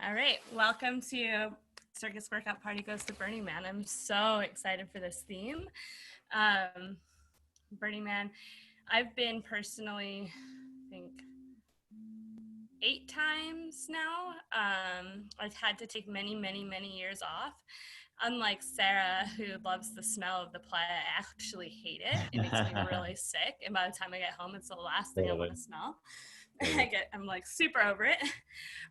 All right, welcome to Circus Workout Party Goes to Burning Man. I'm so excited for this theme. Burning Man, I've been personally, I think, 8 times now. I've had to take many years off. Unlike Sarah, who loves the smell of the playa, I actually hate it. It makes me really sick, and by the time I get home, it's the last thing I want to smell. I'm like super over it.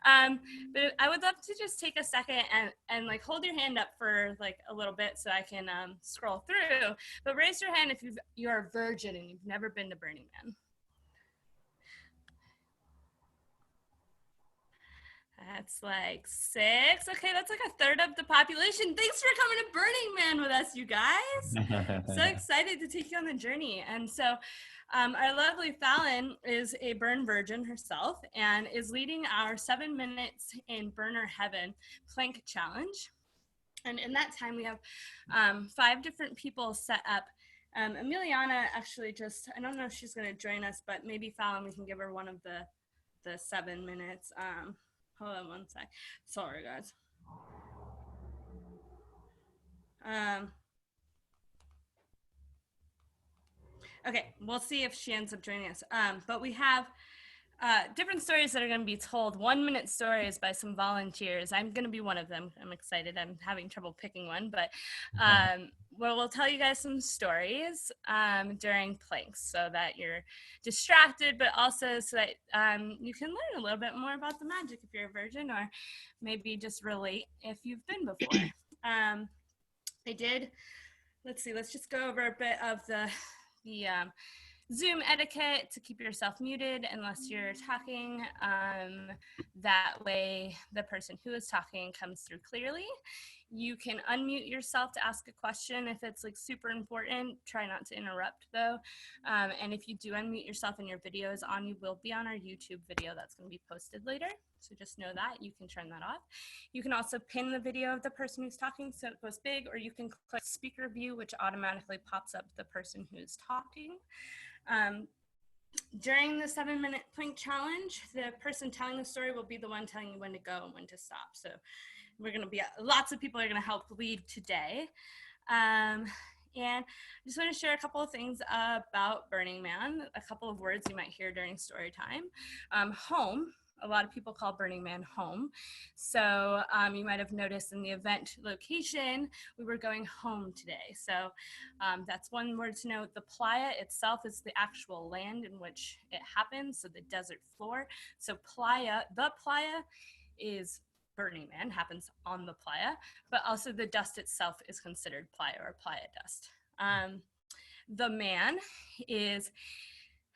But I would love to just take a second and like hold your hand up for like a little bit so I can scroll through. But raise your hand if you're a virgin and you've never been to Burning Man. That's like 6. Okay, that's like a third of the population. Thanks for coming to Burning Man with us, you guys. So excited to take you on the journey. And so our lovely Fallon is a burn virgin herself and is leading our 7 minutes in burner heaven plank challenge. And in that time, we have 5 different people set up. Emiliana actually just, I don't know if she's going to join us, but maybe Fallon, we can give her one of the 7 minutes. Hold on one sec. Sorry, guys. Okay, we'll see if she ends up joining us. But we have different stories that are going to be told, 1-minute stories by some volunteers. I'm going to be one of them. I'm excited. I'm having trouble picking one, but we'll tell you guys some stories during planks so that you're distracted, but also so that you can learn a little bit more about the magic if you're a virgin, or maybe just relate if you've been before. Let's see, let's just go over a bit of the Zoom etiquette to keep yourself muted unless you're talking. That way the person who is talking comes through clearly. You can unmute yourself to ask a question if it's like super important. Try not to interrupt though. And if you do unmute yourself and your video is on, you will be on our YouTube video that's going to be posted later. So just know that you can turn that off. You can also pin the video of the person who's talking so it goes big, or you can click speaker view, which automatically pops up the person who's talking. During the 7-minute plank challenge, the person telling the story will be the one telling you when to go and when to stop. So we're going to be, lots of people are going to help lead today. And I just want to share a couple of things about Burning Man, a couple of words you might hear during story time. Home. A lot of people call Burning Man home. So you might have noticed in the event location, we were going home today. So that's one word to note. The playa itself is the actual land in which it happens, so the desert floor. So the playa is Burning Man, happens on the playa, but also the dust itself is considered playa or playa dust. The man is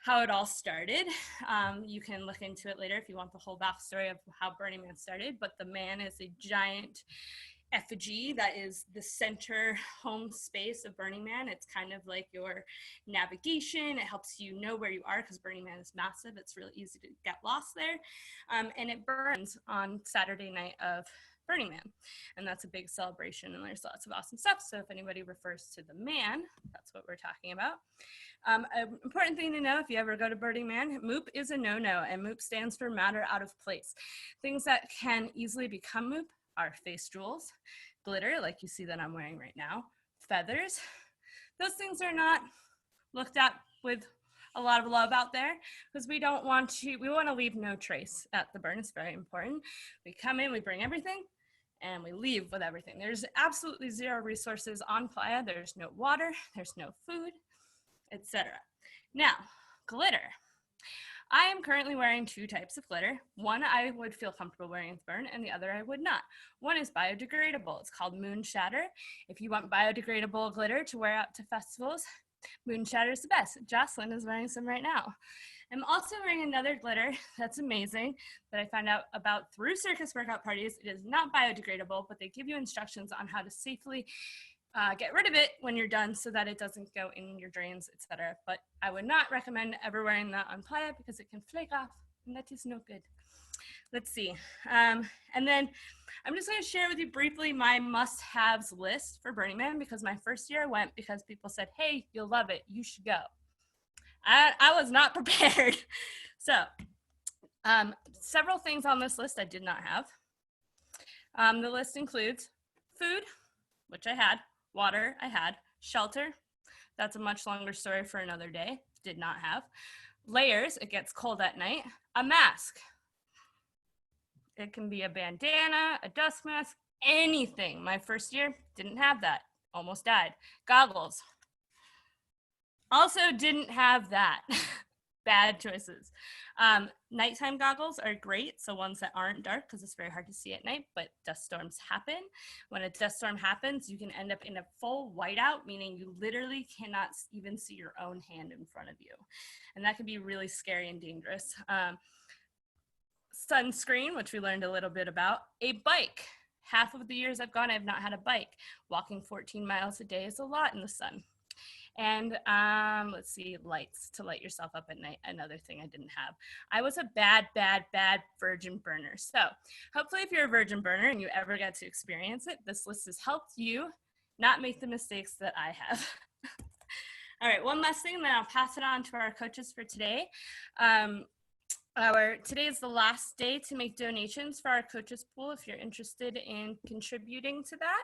how it all started. You can look into it later if you want the whole backstory of how Burning Man started, but the man is a giant effigy that is the center home space of Burning Man. It's kind of like your navigation. It helps you know where you are because Burning Man is massive. It's really easy to get lost there. And it burns on Saturday night of Burning Man. And that's a big celebration and there's lots of awesome stuff. So if anybody refers to the man, that's what we're talking about. An important thing to know if you ever go to Burning Man, MOOP is a no-no, and MOOP stands for matter out of place. Things that can easily become MOOP are face jewels, glitter, like you see that I'm wearing right now, feathers. Those things are not looked at with a lot of love out there because we want to leave no trace at the burn. It's very important. We come in, we bring everything, and we leave with everything. There's absolutely zero resources on playa. There's no water, there's no food, etc. Now, glitter. I am currently wearing 2 types of glitter. One I would feel comfortable wearing with burn, and the other I would not. One is biodegradable. It's called Moon Shatter. If you want biodegradable glitter to wear out to festivals, Moon Shatter is the best. Jocelynn is wearing some right now. I'm also wearing another glitter that's amazing that I found out about through circus workout parties. It is not biodegradable, but they give you instructions on how to safely get rid of it when you're done so that it doesn't go in your drains, etc. But I would not recommend ever wearing that on playa because it can flake off, and that is no good. Let's see. And then I'm just going to share with you briefly my must-haves list for Burning Man because my first year I went because people said, hey, you'll love it. You should go. I was not prepared. So several things on this list I did not have. The list includes food, which I had, water, I had, shelter, that's a much longer story for another day, did not have, layers, it gets cold at night, a mask. It can be a bandana, a dust mask, anything. My first year, didn't have that, almost died. Goggles, also didn't have that. Bad choices. Nighttime goggles are great, so ones that aren't dark because it's very hard to see at night, but dust storms happen. When a dust storm happens, you can end up in a full whiteout, meaning you literally cannot even see your own hand in front of you. And that can be really scary and dangerous. Sunscreen, which we learned a little bit about. A bike. Half of the years I've gone, I've not had a bike. Walking 14 miles a day is a lot in the sun. And let's see, lights to light yourself up at night, another thing I didn't have. I was a bad virgin burner. So hopefully if you're a virgin burner and you ever get to experience it, this list has helped you not make the mistakes that I have. All right, one last thing, and then I'll pass it on to our coaches for today. Today is the last day to make donations for our coaches pool if you're interested in contributing to that.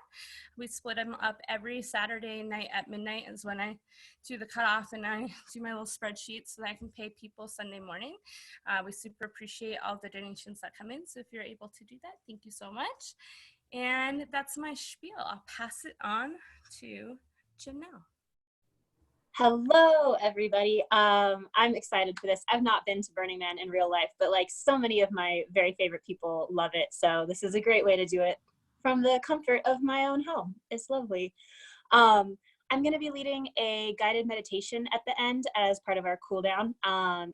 We split them up every Saturday night at midnight is when I do the cutoff and I do my little spreadsheet so that I can pay people Sunday morning. We super appreciate all the donations that come in, so if you're able to do that, thank you so much. And that's my spiel. I'll pass it on to Janelle. Hello, everybody. I'm excited for this. I've not been to Burning Man in real life, but like so many of my very favorite people love it. So this is a great way to do it from the comfort of my own home. It's lovely. I'm going to be leading a guided meditation at the end as part of our cool down.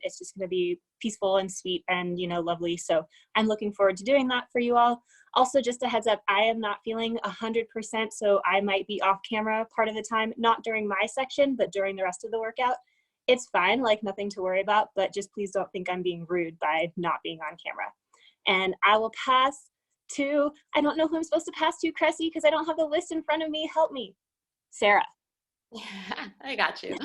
It's just going to be peaceful and sweet and, you know, lovely. So I'm looking forward to doing that for you all. Also, just a heads up, I am not feeling 100%, so I might be off camera part of the time, not during my section, but during the rest of the workout. It's fine, like nothing to worry about, but just please don't think I'm being rude by not being on camera. And I will pass to, I don't know who I'm supposed to pass to, Cressie, because I don't have the list in front of me. Help me. Sarah. Yeah, I got you.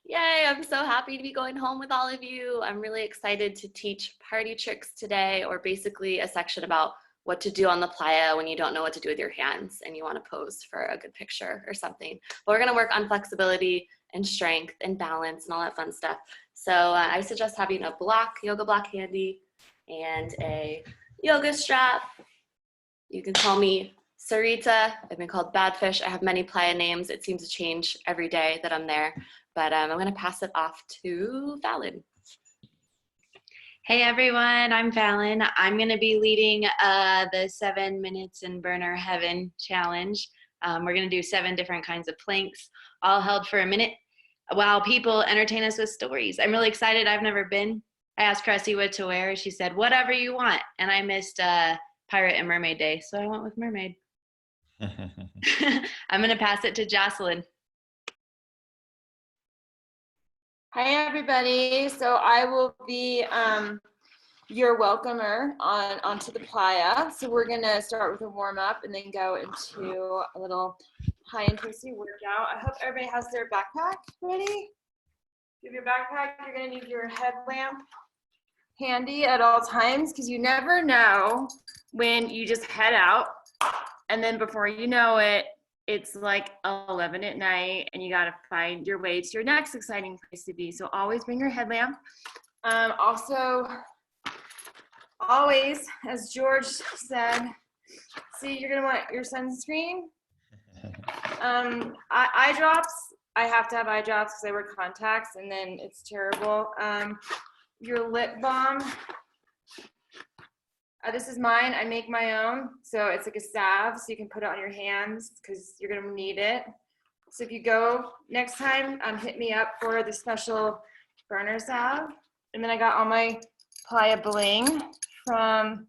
Yay, I'm so happy to be going home with all of you. I'm really excited to teach party tricks today, or basically a section about what to do on the playa when you don't know what to do with your hands and you want to pose for a good picture or something. But we're going to work on flexibility and strength and balance and all that fun stuff. So I suggest having a yoga block handy and a yoga strap. You can call me Sarita. I've been called Badfish. I have many playa names. It seems to change every day that I'm there, but I'm going to pass it off to Fallon. Hey everyone, I'm Fallon. I'm going to be leading the 7 minutes in burner heaven challenge. We're going to do 7 different kinds of planks, all held for a minute while people entertain us with stories. I'm really excited. I've never been. I asked Cressie what to wear. She said, whatever you want. And I missed Pirate and Mermaid Day, so I went with Mermaid. I'm going to pass it to Jocelynn. Hi everybody, so I will be your welcomer onto the playa. So we're gonna start with a warm up and then go into a little high intensity workout. I hope everybody has their backpack ready. If you have your backpack, you're gonna need your headlamp handy at all times because you never know when you just head out and then before you know it, it's like 11 at night and you gotta find your way to your next exciting place to be. So always bring your headlamp. Also, always, as George said, see, you're gonna want your sunscreen. Eye drops, I have to have eye drops because I wear contacts and then it's terrible. Your lip balm. This is mine, I make my own. So it's like a salve, so you can put it on your hands because you're gonna need it. So if you go next time, hit me up for the special burner salve. And then I got all my playa bling from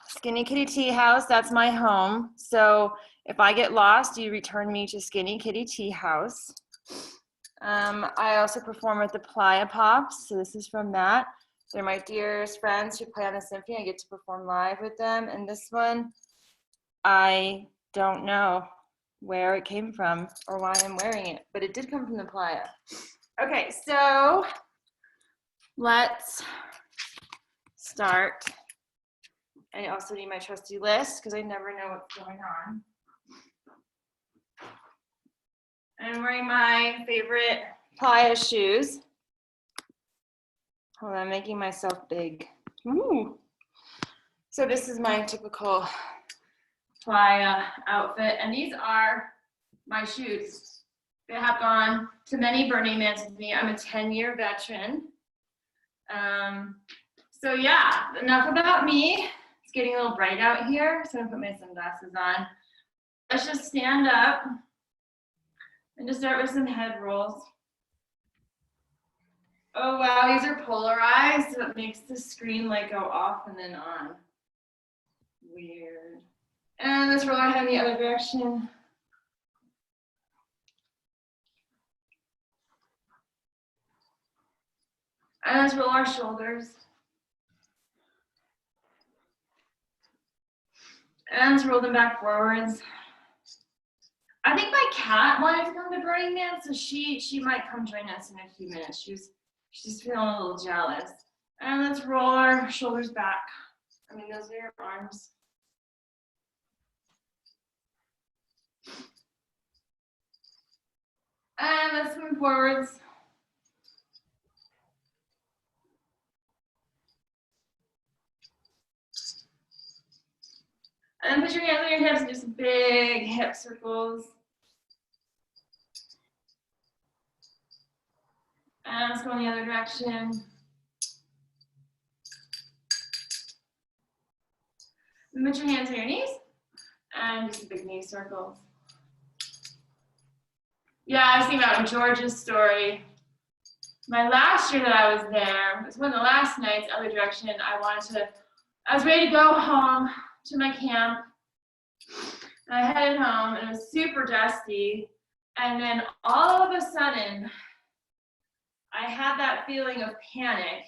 Skinny Kitty Tea House. That's my home. So if I get lost, you return me to Skinny Kitty Tea House. I also perform with the Playa Pops. So this is from that. They're my dearest friends who play on the symphony. I get to perform live with them. And this one, I don't know where it came from or why I'm wearing it, but it did come from the playa. Okay, so let's start I also need my trusty list because I never know what's going on. And I'm wearing my favorite playa shoes. Hold on, I'm making myself big. Ooh. So this is my typical playa outfit, and these are my shoes. They have gone to many Burning Mans with me. I'm a 10-year veteran. So yeah, enough about me. It's getting a little bright out here, so I'm gonna put my sunglasses on. Let's just stand up and just start with some head rolls. Oh wow, these are polarized, so it makes the screen like go off and then on. Weird. And let's roll our head in the other direction. And let's roll our shoulders. And let's roll them back forwards. I think my cat wanted to come to Burning Man, so she might come join us in a few minutes. She's feeling a little jealous. And let's roll our shoulders back. I mean, those are your arms. And let's move forwards. And then put your hands on your hips and do some big hip circles. And let's go in the other direction. And put your hands on your knees and do some big knee circles. Yeah, I was thinking about George's story. My last year that I was there, it was one of the last nights, other direction, I was ready to go home to my camp. And I headed home and it was super dusty. And then all of a sudden, I had that feeling of panic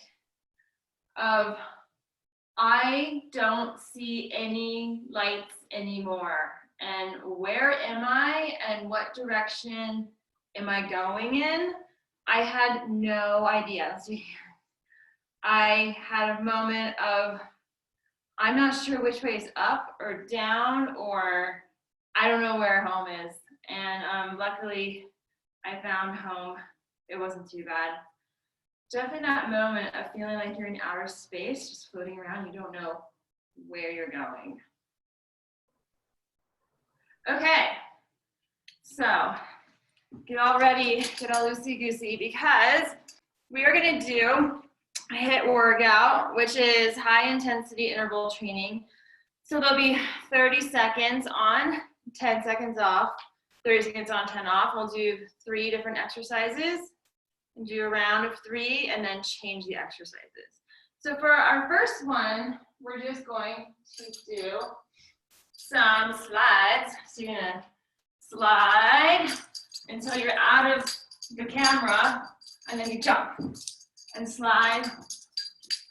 of, I don't see any lights anymore. And where am I and what direction am I going in? I had no idea. So I had a moment of, I'm not sure which way is up or down, or I don't know where home is. And luckily I found home. It wasn't too bad. Definitely that moment of feeling like you're in outer space, just floating around. You don't know where you're going. Okay, so get all ready, get all loosey-goosey, because we are gonna do a HIIT workout, which is high intensity interval training. So there'll be 30 seconds on, 10 seconds off, 30 seconds on, 10 off. We'll do 3 different exercises and do a round of 3 and then change the exercises. So for our first one, we're just going to do some slides. So you're gonna slide until you're out of the camera, and then you jump and slide.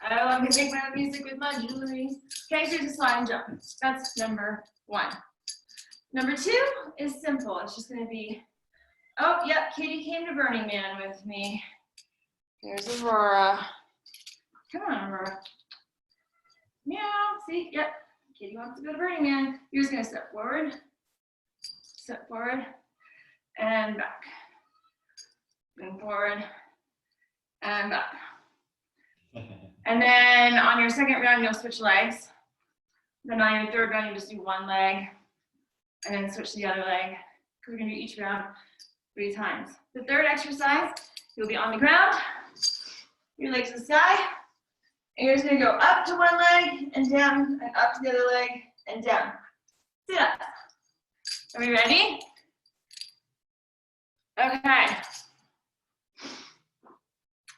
Oh, I'm gonna make my music with my jewelry. Okay, so just slide and jump. That's number 1. Number 2 is simple. It's just gonna be, oh, yep, Kitty came to Burning Man with me. There's Aurora. Come on, Aurora. Meow, see, yep. Kitty wants to go to Burning Man. You're just gonna step forward, and back. And forward, and back. And then on your second round, you'll switch legs. Then on your third round, you just do one leg, and then switch to the other leg. Because we're gonna do each round 3 times. The third exercise, you'll be on the ground, your legs to the sky, and you're just gonna go up to one leg and down, and up to the other leg and down. Sit up. Are we ready? Okay.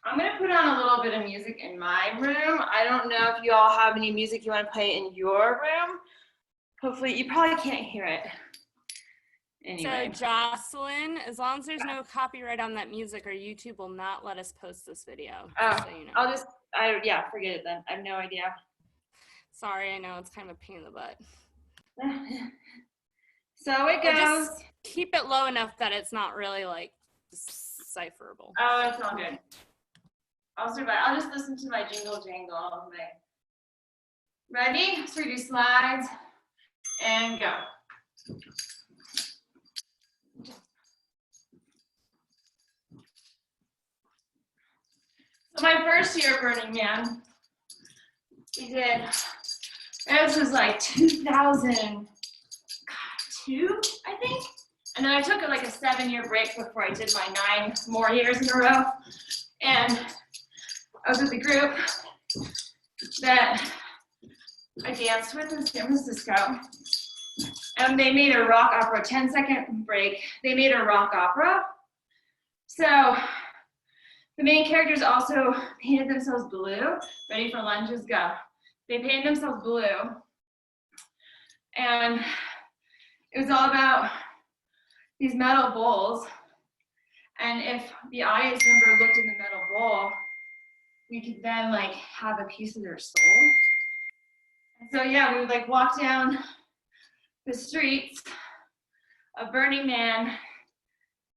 I'm gonna put on a little bit of music in my room. I don't know if you all have any music you wanna play in your room. Hopefully, you probably can't hear it. Anyway. So Jocelynn, as long as there's no copyright on that music, or YouTube will not let us post this video. Oh, So you know. Yeah, forget it then. I have no idea. Sorry, I know it's kind of a pain in the butt. So it goes. Just keep it low enough that it's not really like decipherable. Oh, it's all good. I'll survive. I'll just listen to my jingle jangle. Ready? So we do slides and go. So my first year of Burning Man, we did, this was like 2002, I think. And then I took like a 7-year break before I did my 9 more years in a row. And I was with a group that I danced with in San Francisco. And they made a rock opera, 10-second break. They made a rock opera. So the main characters also painted themselves blue. Ready for lunges, go. They painted themselves blue. And it was all about these metal bowls. And if the audience member looked in the metal bowl, we could then like have a piece of their soul. And so yeah, we would like walk down the streets of Burning Man,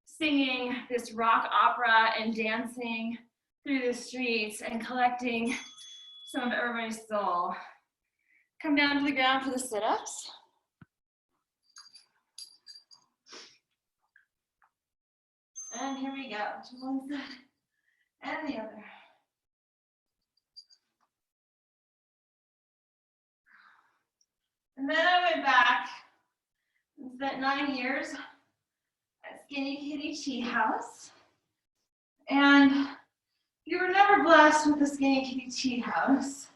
singing this rock opera and dancing through the streets and collecting some of everybody's soul. Come down to the ground for the sit-ups. And here we go, to one side and the other. And then I went back and spent 9 years at Skinny Kitty Tea House. And if you were never blessed with the Skinny Kitty Tea House,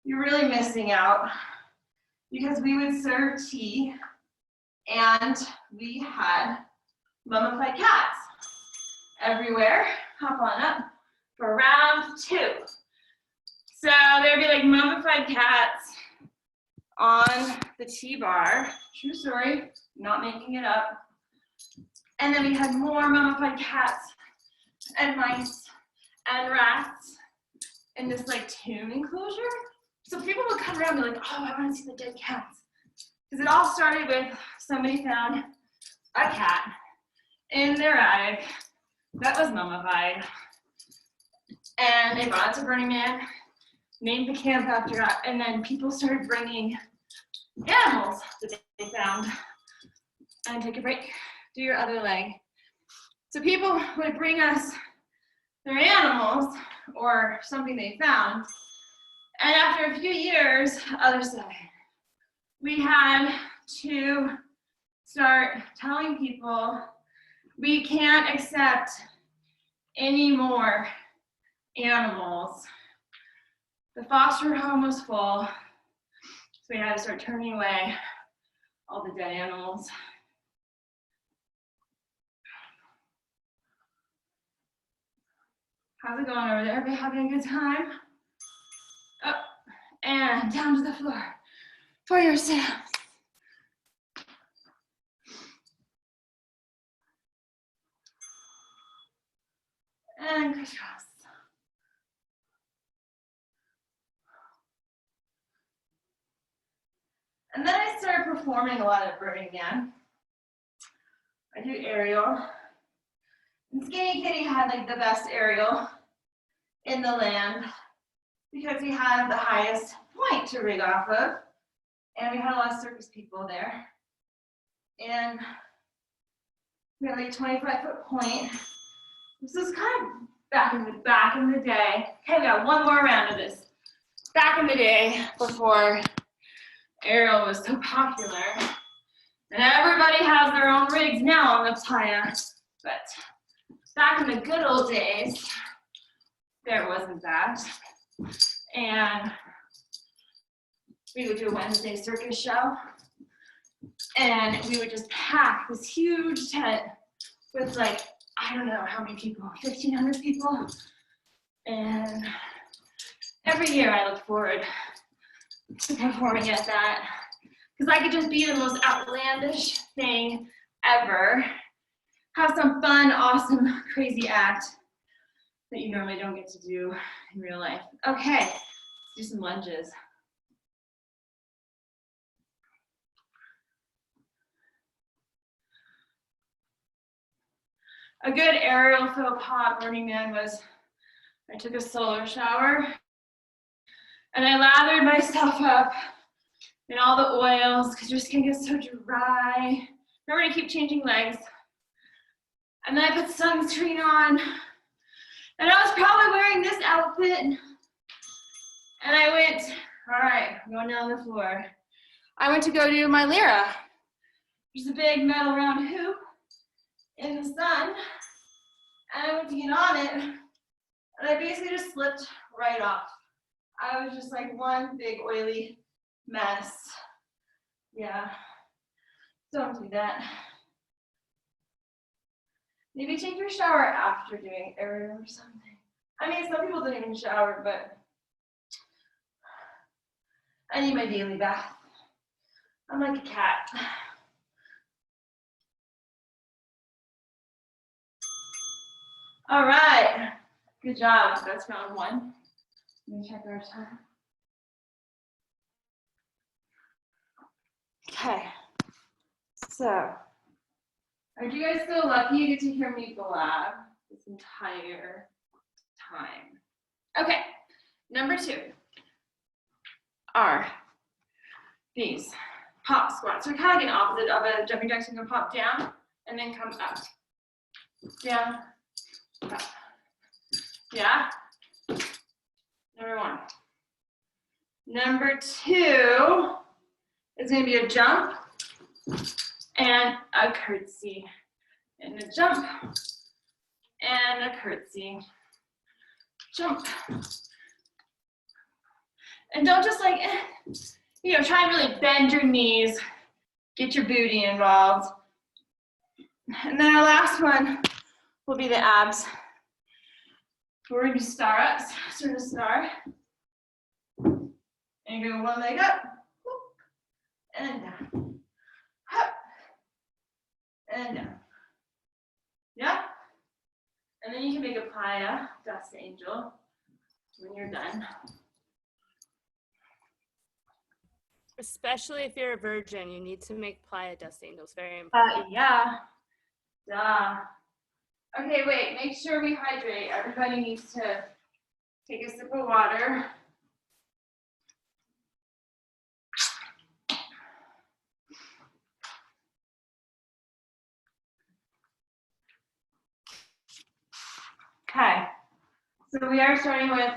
you're really missing out, because we would serve tea and we had mummified cats everywhere. Hop on up for round 2. So there'd be like mummified cats on the tea bar. True story, not making it up. And then we had more mummified cats and mice and rats in this like tomb enclosure. So people would come around and be like, oh, I want to see the dead cats. Because it all started with somebody found a cat in their attic that was mummified. And they brought it to Burning Man, named the camp after it, and then people started bringing animals that they found. And take a break, do your other leg. So people would bring us their animals or something they found. And after a few years, other side, we had to start telling people we can't accept any more animals. The foster home was full, so we had to start turning away all the dead animals. How's it going over there? Everybody having a good time? Up and down to the floor for your sit-ups. And crisscross. And then I started performing a lot at Burning Man. I do aerial. And Skinny Kitty had like the best aerial in the land because we had the highest point to rig off of. And we had a lot of circus people there. And we had like a 25-foot point. This is kind of back in the day. Okay, we got one more round of this. Back in the day, before aerial was so popular, and everybody has their own rigs now on the playa, but back in the good old days, there wasn't that. And we would do a Wednesday circus show, and we would just pack this huge tent with like, I don't know how many people, 1,500 people. And every year I look forward to performing at that, because I could just be the most outlandish thing ever. Have some fun, awesome, crazy act that you normally don't get to do in real life. Okay, let's do some lunges. A good aerial faux pas at Burning Man was I took a solar shower And I lathered myself up in all the oils because your skin gets so dry. Remember to keep changing legs. And then I put sunscreen on. And I was probably wearing this outfit. And I went, all right, I'm going down the floor. I went to go do my Lyra, which is a big metal round hoop in the sun. And I went to get on it. And I basically just slipped right off. I was just like one big oily mess. Yeah, don't do that. Maybe take your shower after doing aerial or something. I mean, some people don't even shower, but I need my daily bath. I'm like a cat. All right, good job. That's round one. Let me check our time. Okay, so are you guys so lucky you get to hear me blab this entire time? Okay, number 2 are these pop squats. So kind of like an opposite of a jumping jack. So you can pop down and then come up. Down, up. Yeah? Number 1. Number 2 is going to be a jump and a curtsy. And a jump and a curtsy. Jump. And don't just like, try and really bend your knees, get your booty involved. And then our last one will be the abs. We're going to do star ups, sort of star. And you go one leg up, and down, up, and down. Yeah? And then you can make a playa, dust angel, when you're done. Especially if you're a virgin, you need to make playa dust angels. Very important. Yeah. Duh. Okay, wait, make sure we hydrate. Everybody needs to take a sip of water. Okay, so we are starting with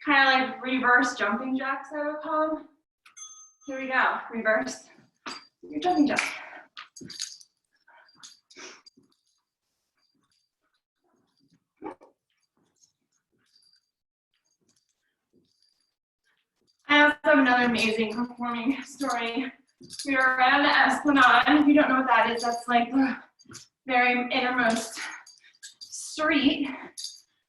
kind of like reverse jumping jacks, I would call them. Here we go, reverse your jumping jack. I also have another amazing performing story. We were around the Esplanade. If you don't know what that is, that's like the very innermost street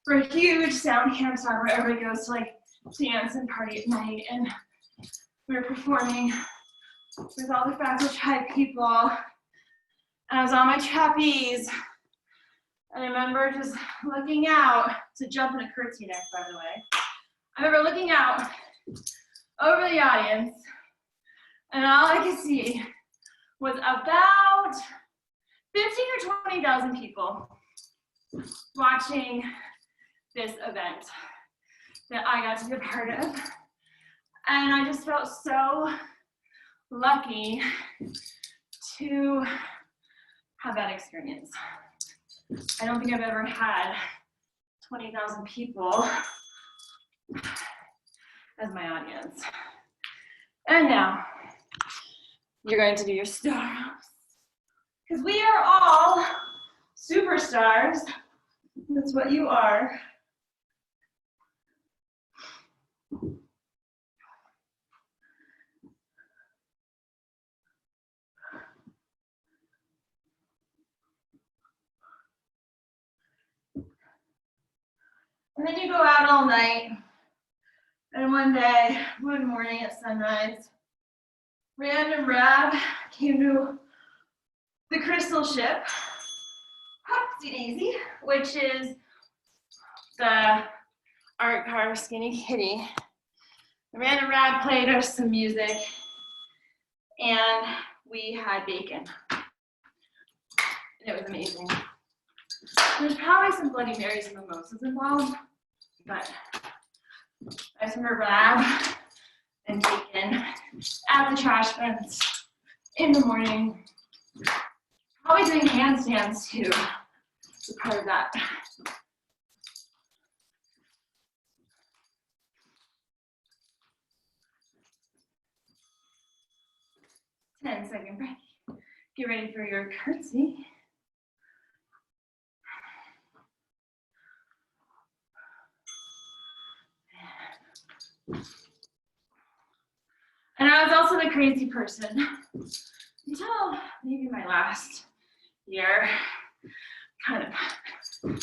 for a huge sound campsite where everybody goes to like dance and party at night. And we were performing with all the fragile tribe people. And I was on my trapeze. And I remember just looking out to jump in a curtsy next, by the way. I remember looking out over the audience, and all I could see was about 15 or 20,000 people watching this event that I got to be a part of. And I just felt so lucky to have that experience. I don't think I've ever had 20,000 people as my audience. And now, you're going to do your stars. Because we are all superstars. That's what you are. And then you go out all night. And one day, one morning at sunrise, Random Rab came to the crystal ship, Hopsy Daisy, which is the art car Skinny Kitty. Random Rab played us some music, and we had bacon. And it was amazing. There's probably some Bloody Marys and mimosas involved, but I just remember grab and taken at the trash bins in the morning. Probably doing handstands too. So part of that. Ten-second break. Get ready for your curtsy. And I was also the crazy person until maybe my last year. Kind of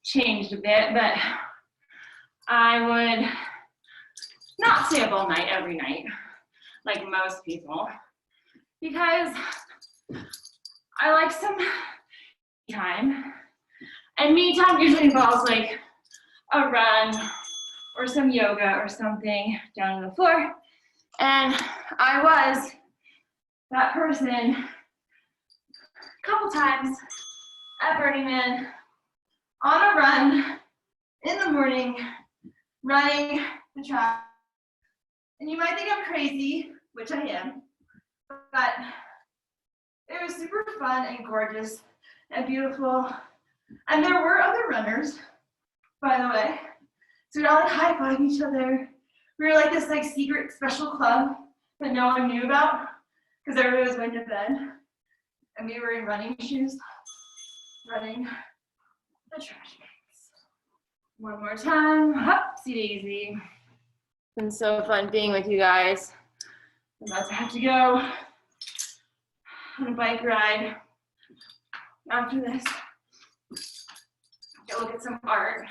changed a bit, but I would not stay up all night every night like most people because I like some time, and me time usually involves like a run or some yoga or something down on the floor. And I was that person a couple times at Burning Man on a run in the morning, running the track. And you might think I'm crazy, which I am, but it was super fun and gorgeous and beautiful. And there were other runners, by the way. So we'd all like high-five each other. We were like this like secret special club that no one knew about because everybody was going to bed. And we were in running shoes, running the trash bags. One more time, upsy daisy. It's been so fun being with you guys. I'm about to have to go on a bike ride after this. Go look at some art.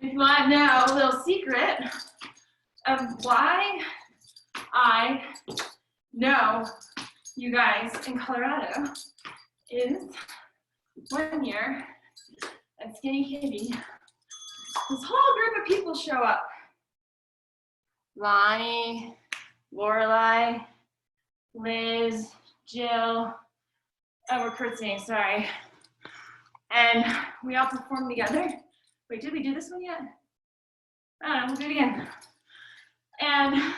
If you want to know a little secret of why I know you guys in Colorado is one year at Skinny Kitty, this whole group of people show up. Lonnie, Lorelai, Liz, Jill, oh, we're curtsying, sorry. And we all performed together. Wait, did we do this one yet? I don't know, we'll do it again. And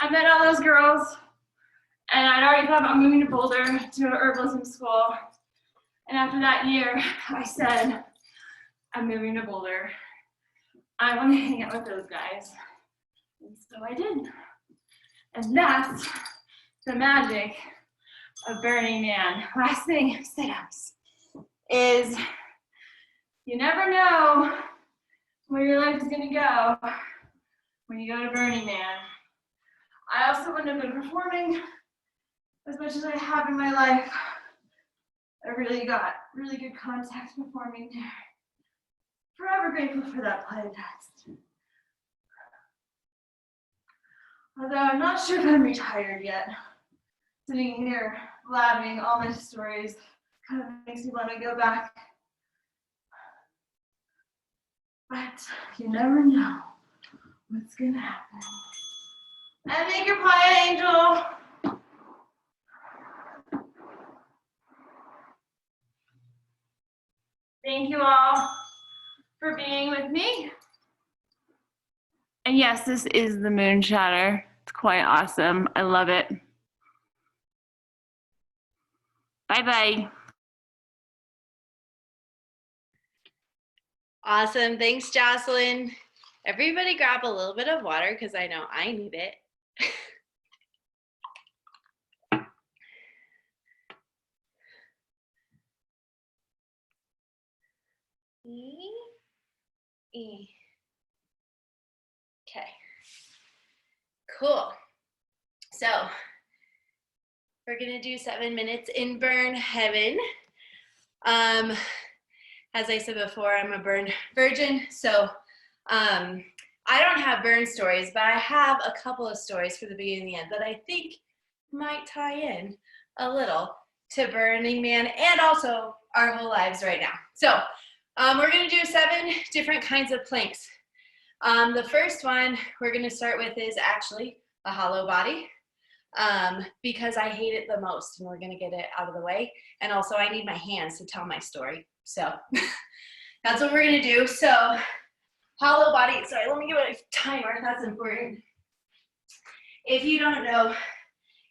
I met all those girls, and I'd already thought about moving to Boulder to an herbalism school. And after that year, I said, I'm moving to Boulder. I want to hang out with those guys. And so I did. And that's the magic of Burning Man. Last thing, sit-ups, is you never know where your life is gonna go when you go to Burning Man. I also wouldn't have been performing as much as I have in my life. I really got really good contacts performing there. Forever grateful for that play test. Although I'm not sure if I'm retired yet. Sitting here blabbing all my stories kind of makes me want to go back. But you never know what's gonna happen. And make your playa angel. Thank you all for being with me. And yes, this is the moon shatter. It's quite awesome. I love it. Bye-bye. Awesome. Thanks, Jocelynn. Everybody grab a little bit of water because I know I need it. Okay. Cool. So we're gonna do 7 minutes in burn heaven. As I said before, I'm a burn virgin, so I don't have burn stories, but I have a couple of stories for the beginning and the end that I think might tie in a little to Burning Man and also our whole lives right now. So we're gonna do 7 different kinds of planks. The first one we're gonna start with is actually a hollow body. because I hate it the most, and we're gonna get it out of the way. And also I need my hands to tell my story. So that's what we're gonna do. So hollow body, sorry, let me give it a timer, that's important. If you don't know,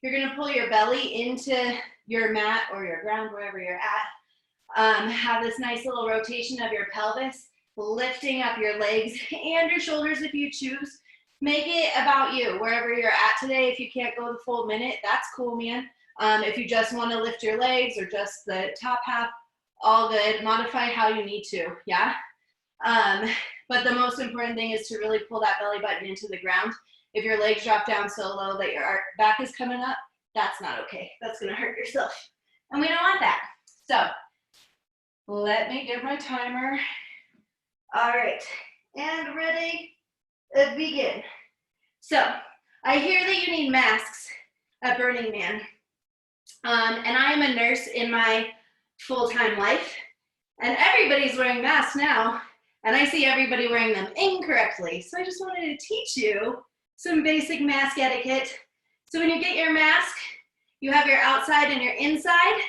you're gonna pull your belly into your mat or your ground, wherever you're at. Have this nice little rotation of your pelvis, lifting up your legs and your shoulders if you choose. Make it about you, wherever you're at today. If you can't go the full minute, that's cool, man. If you just wanna lift your legs or just the top half, all good. Modify how you need to, yeah? But the most important thing is to really pull that belly button into the ground. If your legs drop down so low that your back is coming up, that's not okay. That's gonna hurt yourself. And we don't want that. So let me get my timer. All right, and ready, begin. So I hear that you need masks at Burning Man. And I am a nurse in my full-time life, and everybody's wearing masks now, and I see everybody wearing them incorrectly. So I just wanted to teach you some basic mask etiquette. So when you get your mask, you have your outside and your inside.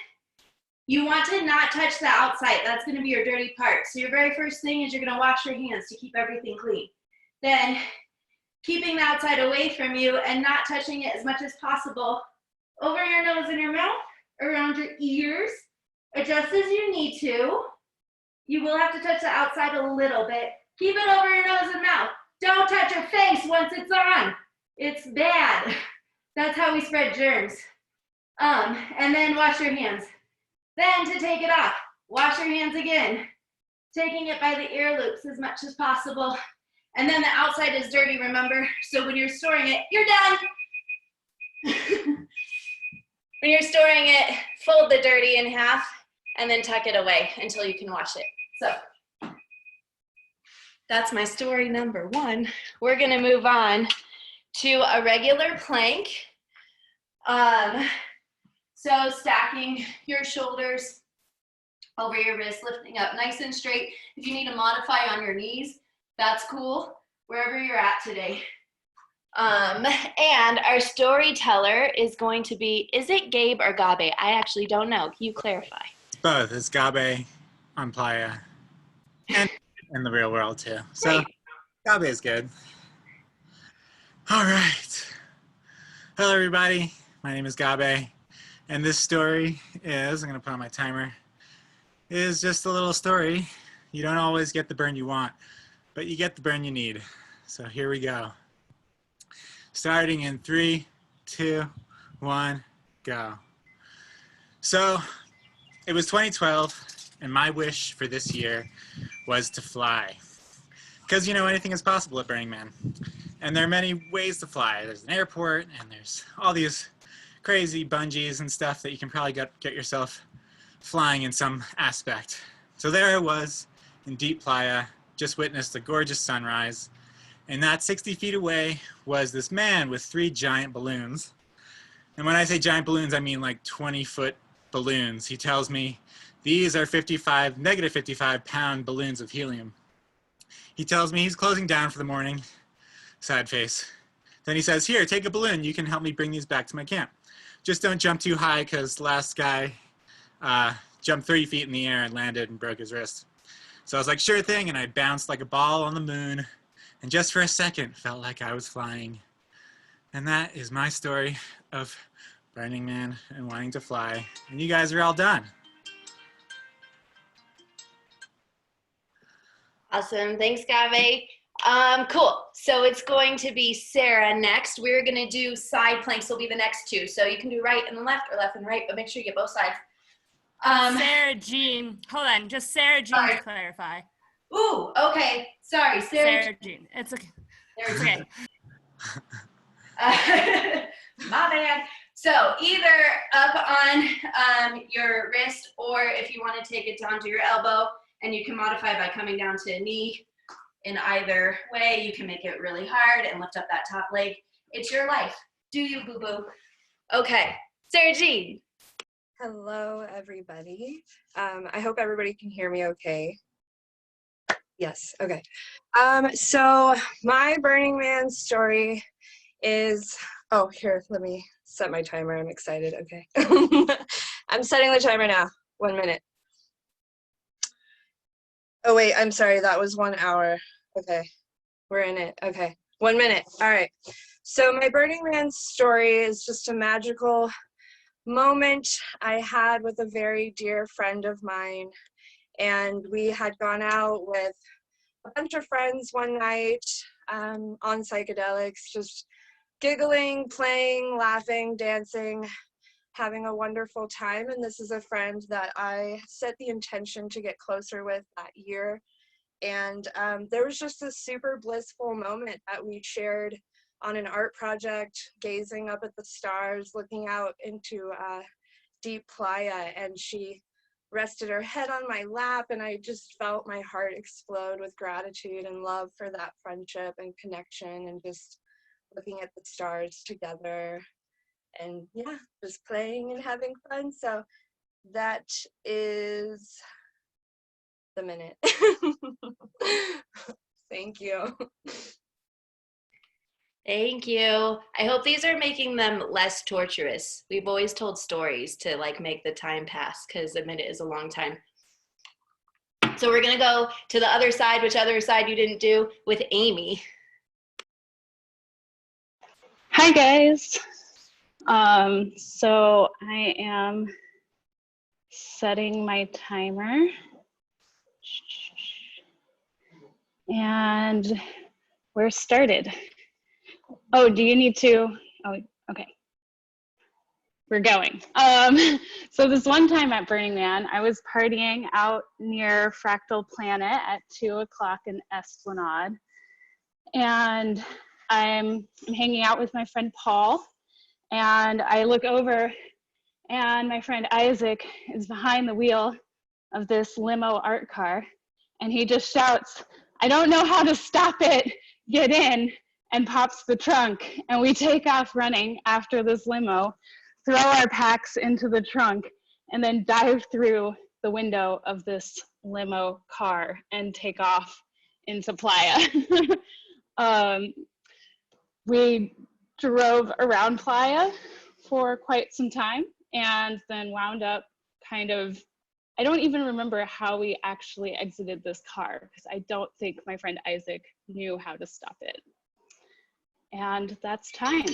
You want to not touch the outside. That's gonna be your dirty part. So your very first thing is you're gonna wash your hands to keep everything clean. Then keeping the outside away from you and not touching it as much as possible over your nose and your mouth, around your ears. Adjust as you need to. You will have to touch the outside a little bit. Keep it over your nose and mouth. Don't touch your face once it's on. It's bad. That's how we spread germs. And then wash your hands. Then to take it off, wash your hands again. Taking it by the ear loops as much as possible. And then the outside is dirty, remember? So when you're storing it, you're done. When you're storing it, fold the dirty in half and then tuck it away until you can wash it. So that's my story number one. We're gonna move on to a regular plank. So stacking your shoulders over your wrists, lifting up nice and straight. If you need to modify on your knees, that's cool, wherever you're at today. And our storyteller is going to be, is it Gabe or Gabe? I actually don't know. Can you clarify? It's both. It's Gabe on playa and in the real world too. So Gabe is good. All right. Hello, everybody. My name is Gabe. And this story is, I'm going to put on my timer, is just a little story. You don't always get the burn you want, but you get the burn you need. So here we go. Starting in 3, 2, 1, go. So it was 2012, and my wish for this year was to fly. Because, you know, anything is possible at Burning Man. And there are many ways to fly. There's an airport, and there's all these crazy bungees and stuff that you can probably get yourself flying in some aspect. So there I was in deep playa, just witnessed a gorgeous sunrise. And not 60 feet away was this man with 3 giant balloons. And when I say giant balloons, I mean like 20-foot balloons. He tells me these are negative 55 pound balloons of helium. He tells me he's closing down for the morning. Sad face. Then he says, here, take a balloon. You can help me bring these back to my camp. Just don't jump too high, because last guy jumped 30 feet in the air and landed and broke his wrist. So I was like, sure thing, and I bounced like a ball on the moon, and just for a second felt like I was flying. And that is my story of Burning Man and wanting to fly. And you guys are all done. Awesome, thanks, Gabe. Cool, so it's going to be Sarah next. We're gonna do side planks, will be the next 2. So you can do right and left or left and right, but make sure you get both sides. Sarah Jean, hold on, just Sarah Jean to clarify. Ooh, okay, sorry, Sarah Jean, it's okay. It's okay. My bad. So either up on your wrist, or if you want to take it down to your elbow, and you can modify by coming down to a knee. In either way, you can make it really hard and lift up that top leg. It's your life. Do you, boo-boo? Okay, Sarah Jean. Hello, everybody. I hope everybody can hear me okay. Yes, okay. So my Burning Man story is Oh, here, let me set my timer. I'm excited. Okay. I'm setting the timer now. 1 minute. Oh, wait, I'm sorry. That was 1 hour. Okay. We're in it. Okay. 1 minute. All right. So my Burning Man story is just a magical moment I had with a very dear friend of mine. And we had gone out with a bunch of friends one night on psychedelics, just giggling, playing, laughing, dancing, having a wonderful time. And this is a friend that I set the intention to get closer with that year. And there was just this super blissful moment that we shared on an art project, gazing up at the stars, looking out into deep playa. And she rested her head on my lap, and I just felt my heart explode with gratitude and love for that friendship and connection, and just looking at the stars together, and yeah, just playing and having fun. So that is the minute. Thank you. Thank you. I hope these are making them less torturous. We've always told stories to like make the time pass because a minute is a long time. So we're gonna go to the other side, which other side you didn't do, with Amy. Hi guys. So I am setting my timer. And we're started. Oh, do you need to? Oh, okay. We're going. So this one time at Burning Man, I was partying out near Fractal Planet at 2 o'clock in Esplanade. And I'm hanging out with my friend Paul. And I look over and my friend Isaac is behind the wheel of this limo art car. And he just shouts, "I don't know how to stop it, get in," and pops the trunk. And we take off running after this limo, throw our packs into the trunk, and then dive through the window of this limo car and take off into Playa. We drove around Playa for quite some time and then wound up kind of, I don't even remember how we actually exited this car because I don't think my friend Isaac knew how to stop it. And that's time.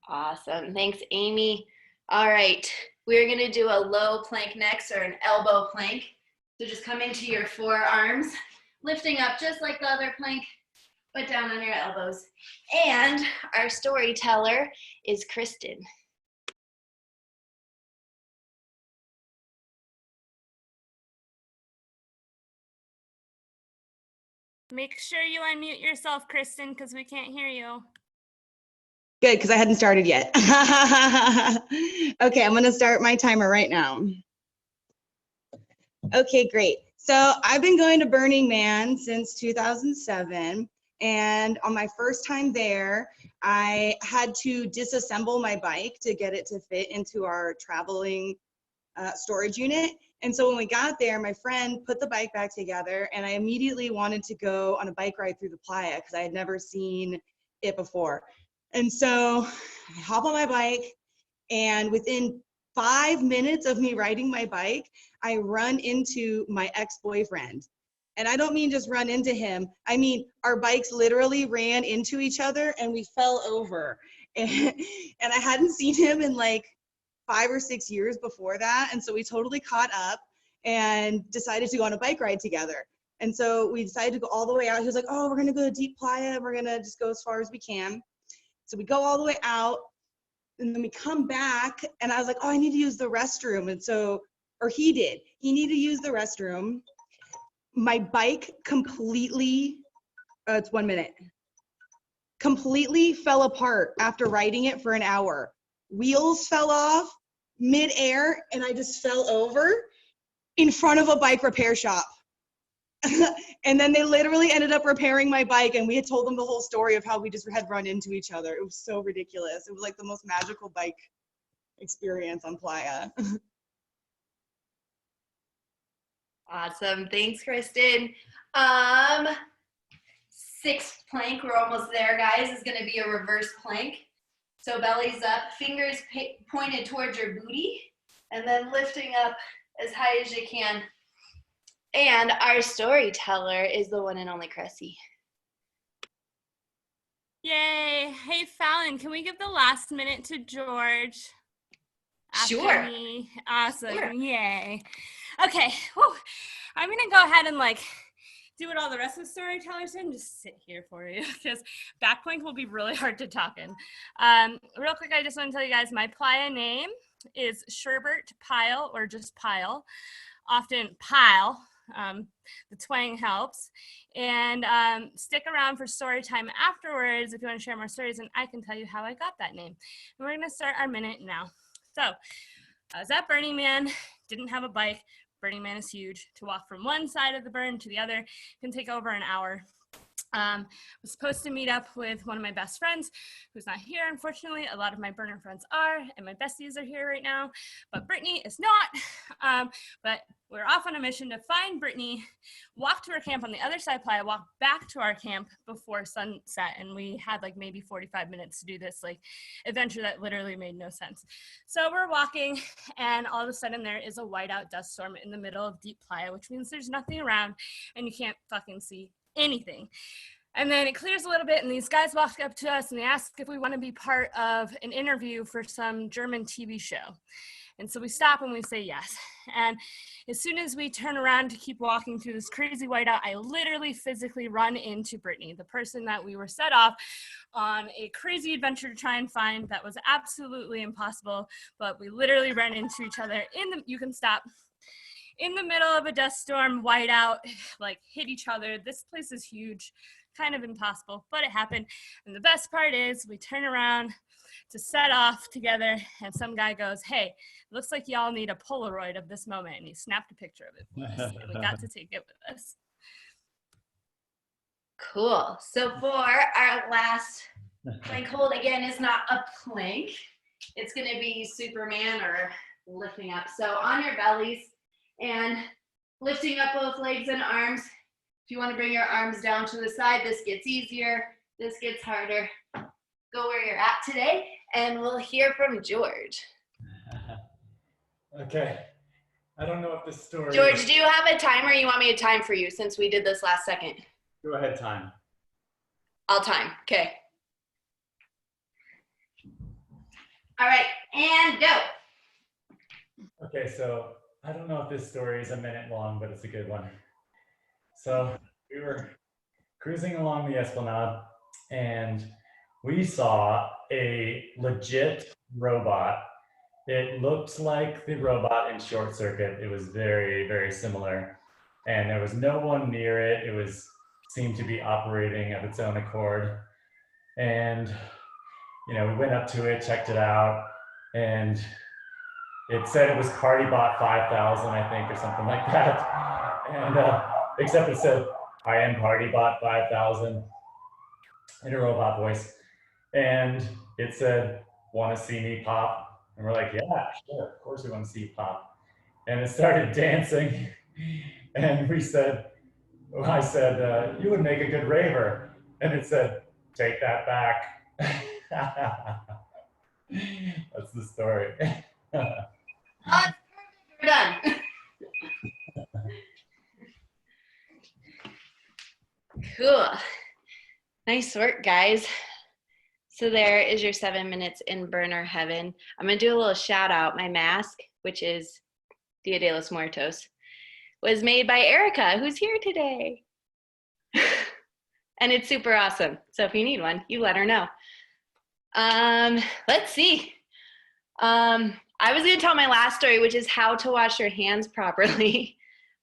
Awesome, thanks Amy. All right, we're gonna do a low plank next, or an elbow plank. So just come into your forearms, lifting up just like the other plank, but down on your elbows. And our storyteller is Kristen. Make sure you unmute yourself, Kristen, because we can't hear you. Good, because I hadn't started yet. Okay, I'm going to start my timer right now. Okay, great. So I've been going to Burning Man since 2007. And on my first time there, I had to disassemble my bike to get it to fit into our traveling storage unit. And so when we got there, my friend put the bike back together, and I immediately wanted to go on a bike ride through the playa because I had never seen it before. And so I hop on my bike, and within 5 minutes of me riding my bike, I run into my ex-boyfriend. And I don't mean just run into him. I mean, our bikes literally ran into each other and we fell over. And I hadn't seen him in like 5 or 6 years before that. And so we totally caught up and decided to go on a bike ride together. And so we decided to go all the way out. He was like, "Oh, we're gonna go to Deep Playa. We're gonna just go as far as we can." So we go all the way out, and then we come back, and I was like, "Oh, I need to use the restroom." And so, or he did. He needed to use the restroom. My bike completely, it's 1 minute, completely fell apart after riding it for an hour. Wheels fell off mid-air, and I just fell over in front of a bike repair shop. And then they literally ended up repairing my bike, and we had told them the whole story of how we just had run into each other. It was so ridiculous. It was like the most magical bike experience on Playa. Awesome, thanks Kristen. sixth plank, we're almost there, guys, is gonna be a reverse plank. So belly's up, fingers pointed towards your booty, and then lifting up as high as you can. And our storyteller is the one and only Cressie. Yay. Hey, Fallon, can we give the last minute to George? After Sure. me? Awesome. Sure. Yay. Okay. Whew. I'm going to go ahead and do what all the rest of the storytellers do and just sit here for you because back plank will be really hard to talk in. Real quick, I just want to tell you guys my playa name is Sherbert Pile or just Pile. Often Pile. The twang helps. And stick around for story time afterwards if you want to share more stories, and I can tell you how I got that name. And we're going to start our minute now. So I was at Burning Man, didn't have a bike. Burning Man is huge. To walk from one side of the burn to the other can take over an hour. Was supposed to meet up with one of my best friends who's not here, unfortunately. A lot of my burner friends are, and my besties are here right now, but Brittany is not. But we're off on a mission to find Brittany, walk to her camp on the other side of Playa, walk back to our camp before sunset, and we had maybe 45 minutes to do this adventure that literally made no sense. So we're walking, and all of a sudden there is a whiteout dust storm in the middle of deep Playa, which means there's nothing around, and you can't fucking see anything. And then it clears a little bit, and these guys walk up to us and they ask if we want to be part of an interview for some German TV show. And so we stop and we say yes. And as soon as we turn around to keep walking through this crazy whiteout, I literally physically run into Brittany, the person that we were set off on a crazy adventure to try and find that was absolutely impossible. But we literally ran into each other you can stop. In the middle of a dust storm, whiteout, hit each other. This place is huge, kind of impossible, but it happened. And the best part is we turn around to set off together, and some guy goes, "Hey, looks like y'all need a Polaroid of this moment." And he snapped a picture of it for us, and we got to take it with us. Cool. So for our last plank hold, again, is not a plank. It's going to be Superman or lifting up. So on your bellies, and lifting up both legs and arms. If you want to bring your arms down to the side, this gets easier, this gets harder. Go where you're at today, and we'll hear from George. Okay. I don't know if this story... George, do you have a timer? You want me to time for you since we did this last second? Go ahead, time. I'll time. Okay. All right, and go. Okay, so I don't know if this story is a minute long, but it's a good one. So we were cruising along the Esplanade, and we saw a legit robot. It looked like the robot in Short Circuit. It was very, very similar. And there was no one near it. It seemed to be operating of its own accord. And, we went up to it, checked it out, and it said it was CardiBot 5000, I think, or something like that. And except it said, "I am CardiBot 5000 in a robot voice. And it said, "Want to see me pop?" And we're like, "Yeah, sure, of course we want to see you pop." And it started dancing. And I said, "You would make a good raver." And it said, "Take that back." That's the story. We're done. Cool. Nice work, guys. So there is your 7 minutes in burner heaven. I'm gonna do a little shout out. My mask, which is Dia de los Muertos, was made by Erica, who's here today. And it's super awesome. So if you need one, you let her know. Let's see. I was gonna tell my last story, which is how to wash your hands properly.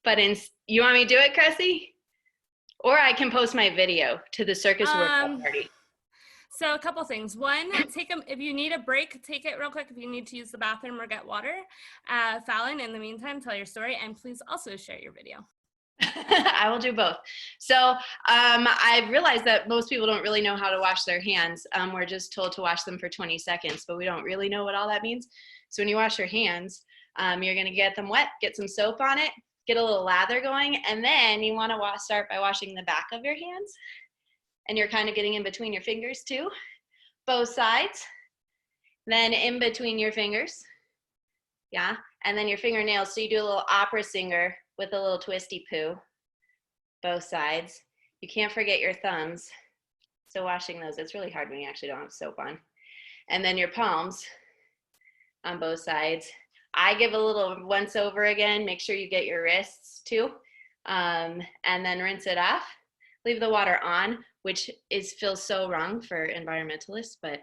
But you want me to do it, Cressie? Or I can post my video to the circus workout party. So a couple things. One, if you need a break, take it real quick. If you need to use the bathroom or get water. Fallon, in the meantime, tell your story, and please also share your video. I will do both. So I've realized that most people don't really know how to wash their hands. We're just told to wash them for 20 seconds, but we don't really know what all that means. So when you wash your hands, you're gonna get them wet, get some soap on it, get a little lather going, and then you wanna start by washing the back of your hands. and you're kind of getting in between your fingers too. Both sides. Then in between your fingers. Yeah, and then your fingernails, so you do a little opera singer with a little twisty poo. Both sides. You can't forget your thumbs. So washing those, it's really hard when you actually don't have soap on. And then your palms on both sides. I give a little once over again. Make sure you get your wrists too. And then rinse it off. Leave the water on, which feels so wrong for environmentalists, but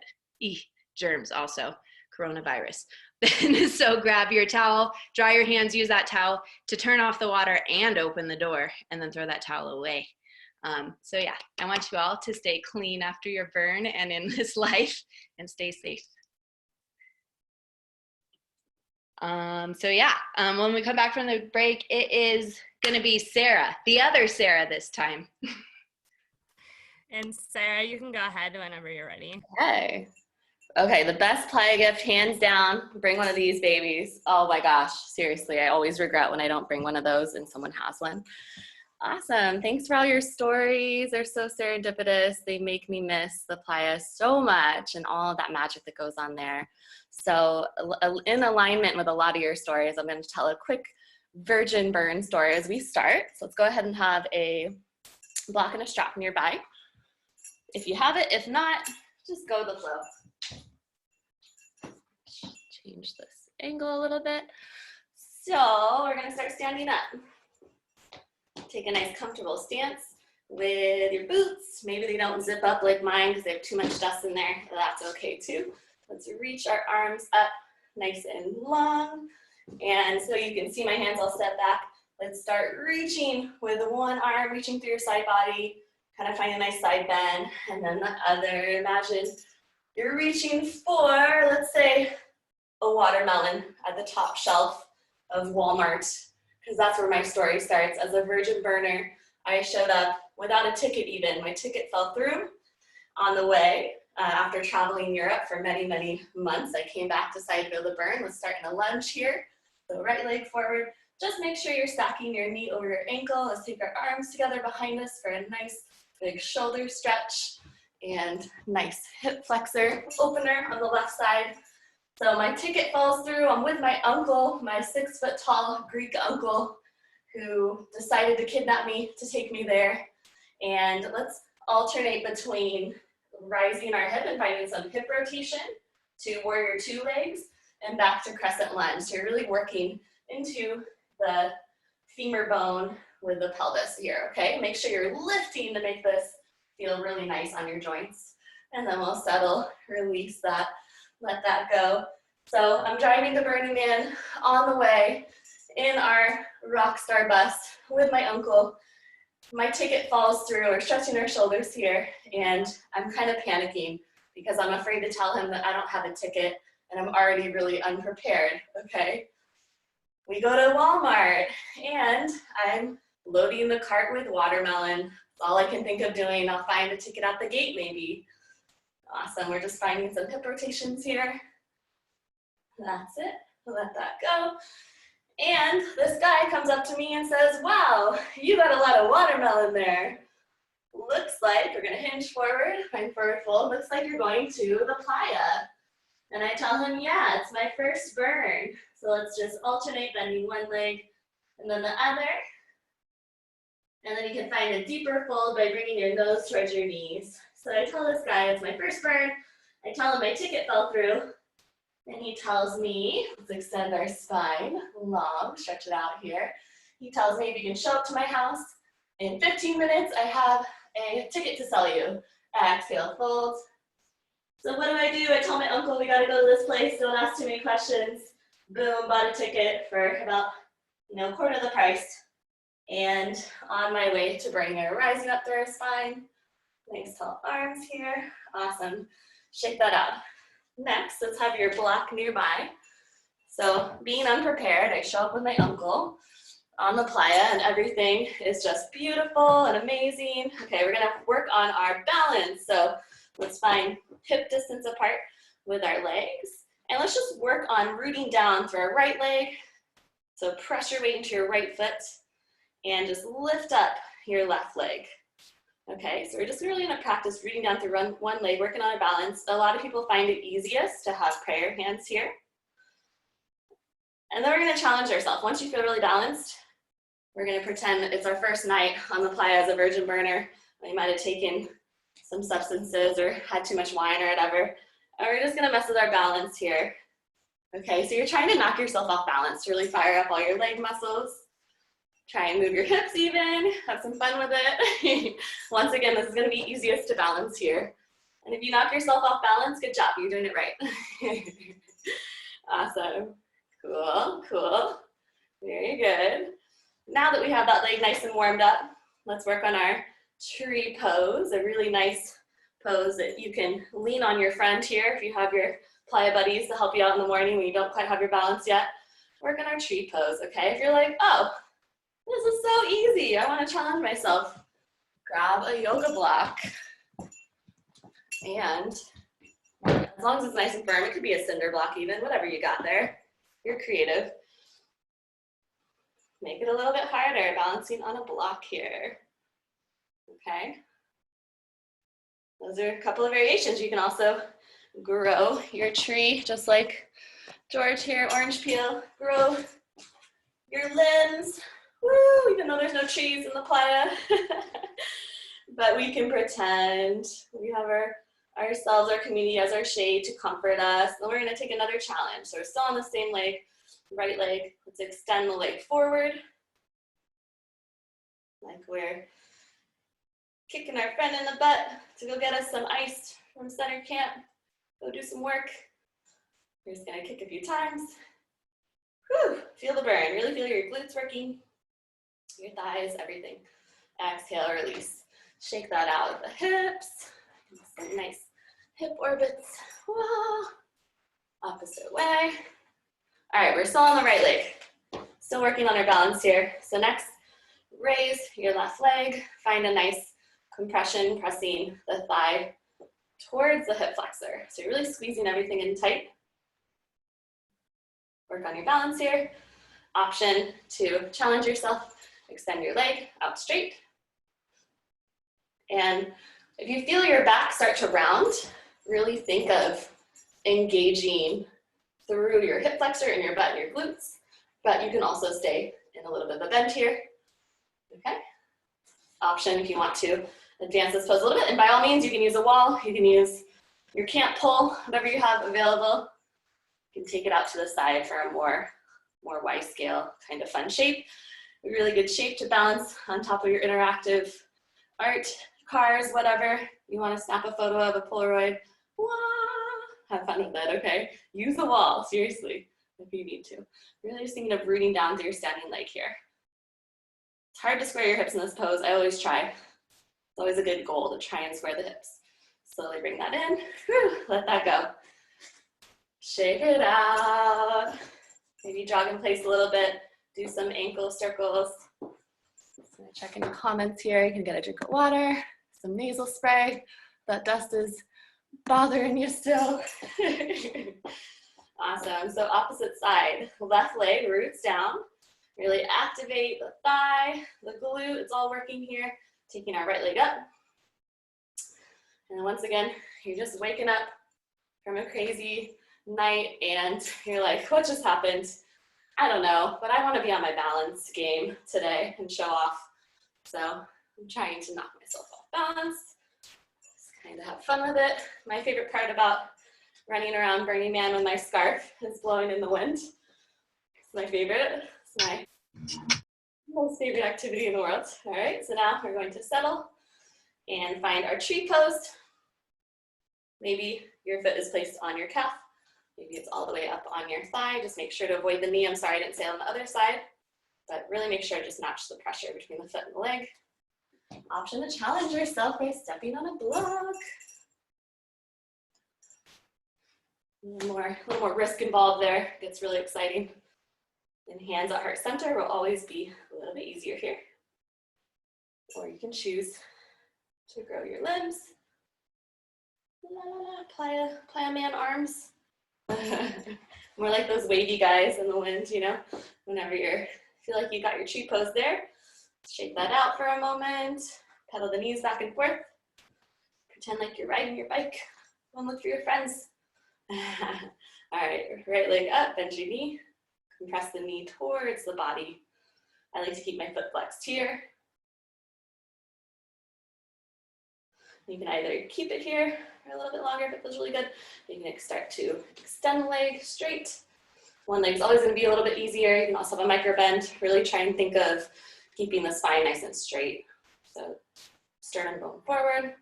germs also, coronavirus. So grab your towel, dry your hands, use that towel to turn off the water and open the door, and then throw that towel away. So yeah, I want you all to stay clean after your burn and in this life, and stay safe. So yeah, when we come back from the break, it is gonna be Sarah, the other Sarah this time. And Sarah, you can go ahead whenever you're ready. Okay. Okay, the best playa gift, hands down, bring one of these babies. Oh my gosh, seriously, I always regret when I don't bring one of those and someone has one. Awesome, thanks for all your stories. They're so serendipitous. They make me miss the playa so much and all of that magic that goes on there. So in alignment with a lot of your stories, I'm gonna tell a quick virgin burn story as we start. So let's go ahead and have a block and a strap nearby. If you have it, if not, just go with the flow. Change this angle a little bit. So we're gonna start standing up. Take a nice comfortable stance with your boots. Maybe they don't zip up like mine because they have too much dust in there. That's okay too. Let's reach our arms up nice and long. And so you can see my hands, I'll step back. Let's start reaching with one arm, reaching through your side body, kind of find a nice side bend, and then the other. Imagine you're reaching for, let's say, a watermelon at the top shelf of Walmart, because that's where my story starts. As a virgin burner, I showed up without a ticket even. My ticket fell through on the way. After traveling Europe for many, many months, I came back, decided to go to burn. Let's start in a lunge here. So right leg forward. Just make sure you're stacking your knee over your ankle. Let's take our arms together behind us for a nice big shoulder stretch and nice hip flexor opener on the left side. So my ticket falls through. I'm with my uncle, my 6 foot tall Greek uncle, who decided to kidnap me to take me there. And let's alternate between rising our hip and finding some hip rotation to warrior 2 legs and back to crescent lunge. So you're really working into the femur bone with the pelvis here, okay? Make sure you're lifting to make this feel really nice on your joints. And then we'll settle, release that, let that go. So I'm driving to Burning Man on the way in our rock star bus with my uncle. My ticket falls through. We're stretching our shoulders here, and I'm kind of panicking because I'm afraid to tell him that I don't have a ticket and I'm already really unprepared, okay? We go to Walmart and I'm loading the cart with watermelon. That's all I can think of doing. I'll find a ticket at the gate maybe. Awesome, we're just finding some hip rotations here. That's it, let that go. And this guy comes up to me and says, wow, you got a lot of watermelon there. Looks like, we're gonna hinge forward, find forward fold. Looks like you're going to the playa. And I tell him, yeah, it's my first burn. So let's just alternate bending one leg and then the other. And then you can find a deeper fold by bringing your nose towards your knees. So I tell this guy it's my first burn. I tell him my ticket fell through. And he tells me, let's extend our spine long, stretch it out here. He tells me if you can show up to my house, in 15 minutes, I have a ticket to sell you. Exhale, fold. So what do? I tell my uncle we gotta go to this place, don't ask too many questions. Boom, bought a ticket for about, quarter of the price. And on my way to Burning, rising up through our spine. Nice tall arms here, awesome. Shake that out. Next, let's have your block nearby. So being unprepared, I show up with my uncle on the playa and everything is just beautiful and amazing. Okay, we're gonna work on our balance. So let's find hip distance apart with our legs. And let's just work on rooting down for our right leg. So press your weight into your right foot and just lift up your left leg. Okay, so we're just really gonna practice rooting down through one leg, working on our balance. A lot of people find it easiest to have prayer hands here. And then we're gonna challenge ourselves. Once you feel really balanced, we're gonna pretend it's our first night on the playa as a virgin burner. We might have taken some substances or had too much wine or whatever. And we're just gonna mess with our balance here. Okay, so you're trying to knock yourself off balance to really fire up all your leg muscles. Try and move your hips even, have some fun with it. Once again, this is gonna be easiest to balance here. And if you knock yourself off balance, good job, you're doing it right. Awesome, cool, cool. Very good. Now that we have that leg nice and warmed up, let's work on our tree pose, a really nice pose that you can lean on your friend here if you have your playa buddies to help you out in the morning when you don't quite have your balance yet. Work on our tree pose, okay? If you're like, oh, this is so easy, I want to challenge myself, grab a yoga block. And as long as it's nice and firm, it could be a cinder block even, whatever you got there. You're creative. Make it a little bit harder, balancing on a block here. Okay. Those are a couple of variations. You can also grow your tree, just like George here, orange peel. Grow your limbs. Woo, even though there's no trees in the playa. But we can pretend we have ourselves, our community as our shade to comfort us. Then we're gonna take another challenge. So we're still on the same leg, right leg. Let's extend the leg forward. Like we're kicking our friend in the butt to go get us some ice from center camp. Go do some work. We're just gonna kick a few times. Whew, feel the burn. Really feel your glutes working, your thighs, everything. Exhale, release. Shake that out of the hips. Some nice hip orbits. Whoa. Opposite way. All right, we're still on the right leg. Still working on our balance here. So next, raise your left leg. Find a nice compression, pressing the thigh towards the hip flexor. So you're really squeezing everything in tight. Work on your balance here. Option to challenge yourself, extend your leg out straight. And if you feel your back start to round, really think of engaging through your hip flexor and your butt and your glutes, but you can also stay in a little bit of a bend here. Okay. Option if you want to advance this pose a little bit, and by all means, you can use a wall, you can use your camp pole, whatever you have available. You can take it out to the side for a more Y scale kind of fun shape. A really good shape to balance on top of your interactive art, cars, whatever. You want to snap a photo of a Polaroid. Wah! Have fun with it, okay? Use the wall, seriously, if you need to. Really just thinking of rooting down through your standing leg here. It's hard to square your hips in this pose. I always try. It's always a good goal to try and square the hips. Slowly bring that in. Whew, let that go. Shake it out. Maybe jog in place a little bit. Do some ankle circles. Check in the comments here. You can get a drink of water, some nasal spray. That dust is bothering you still. Awesome. So opposite side, left leg roots down. Really activate the thigh, the glute. It's all working here. Taking our right leg up. And then once again, you're just waking up from a crazy night and you're like, what just happened? I don't know, but I want to be on my balance game today and show off. So I'm trying to knock myself off balance. Just kind of have fun with it. My favorite part about running around Burning Man with my scarf is blowing in the wind. It's my favorite. It's my most favorite activity in the world. All right, so now we're going to settle and find our tree pose. Maybe your foot is placed on your calf. Maybe it's all the way up on your thigh. Just make sure to avoid the knee. I'm sorry I didn't say on the other side, but really make sure to just match the pressure between the foot and the leg. Option to challenge yourself by stepping on a block. A little more risk involved there. It gets really exciting. And hands at heart center will always be a little bit easier here. Or you can choose to grow your limbs. Playa man arms. More like those wavy guys in the wind, you know, whenever you feel like you got your tree pose there. Shake that out for a moment. Pedal the knees back and forth. Pretend like you're riding your bike. Go and look for your friends. All right, right leg up, bend your knee. Compress the knee towards the body. I like to keep my foot flexed here. You can either keep it here for a little bit longer if it feels really good. You can start to extend the leg straight. One leg's always going to be a little bit easier. You can also have a micro bend. Really try and think of keeping the spine nice and straight. So sternum going forward.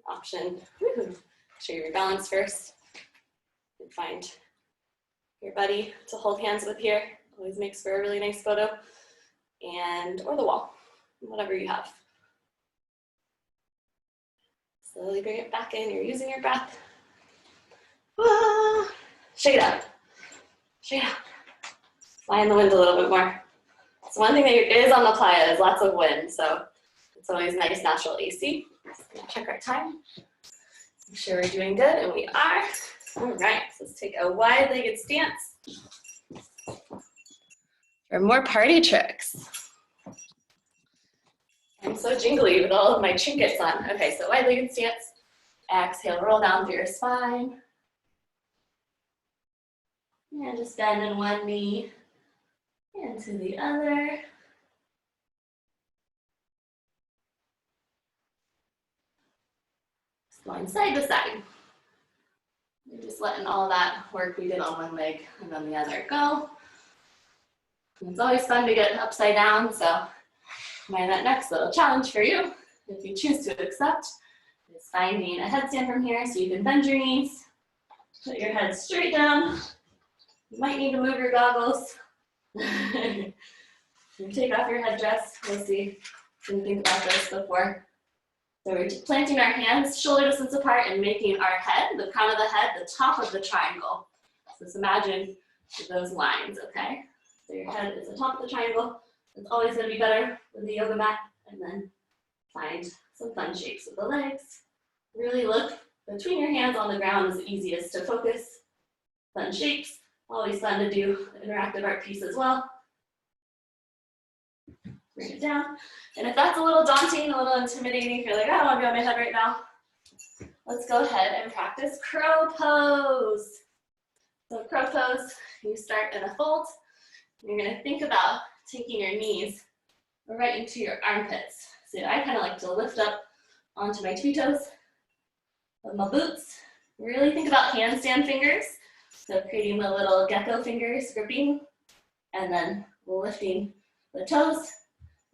Option, make sure you rebalance first. And find your buddy to hold hands with here. Always makes for a really nice photo. And, or the wall, whatever you have. Slowly bring it back in. You're using your breath. Ah, shake it out. Shake it out. Fly in the wind a little bit more. So one thing that is on the playa is lots of wind. So it's always nice natural AC. Just gonna check our time. Make sure we're doing good, and we are. All right, so let's take a wide-legged stance for more party tricks. I'm so jingly with all of my trinkets on. Okay, so wide-legged stance. Exhale, roll down through your spine. And just bend in one knee and to the other. Just going side to side. You're just letting all that work we did on one leg and then the other go. And it's always fun to get upside down, so my next little challenge for you, if you choose to accept, is finding a headstand from here so you can bend your knees, put your head straight down. You might need to move your goggles. You take off your headdress. We'll see. Didn't think about this before. So we're planting our hands shoulder distance apart and making our head, the crown of the head, the top of the triangle. So just imagine those lines, okay? So your head is the top of the triangle. It's always going to be better with the yoga mat. And then find some fun shapes with the legs. Really look between your hands on the ground is the easiest to focus. Fun shapes. Always fun to do the interactive art piece as well. Bring it down. And if that's a little daunting, a little intimidating, if you're like, I don't want to be on my head right now, let's go ahead and practice crow pose. So crow pose, you start in a fold. You're going to think about taking your knees right into your armpits. So I kind of like to lift up onto my two toes of my boots. Really think about handstand fingers. So creating the little gecko fingers, gripping, and then lifting the toes.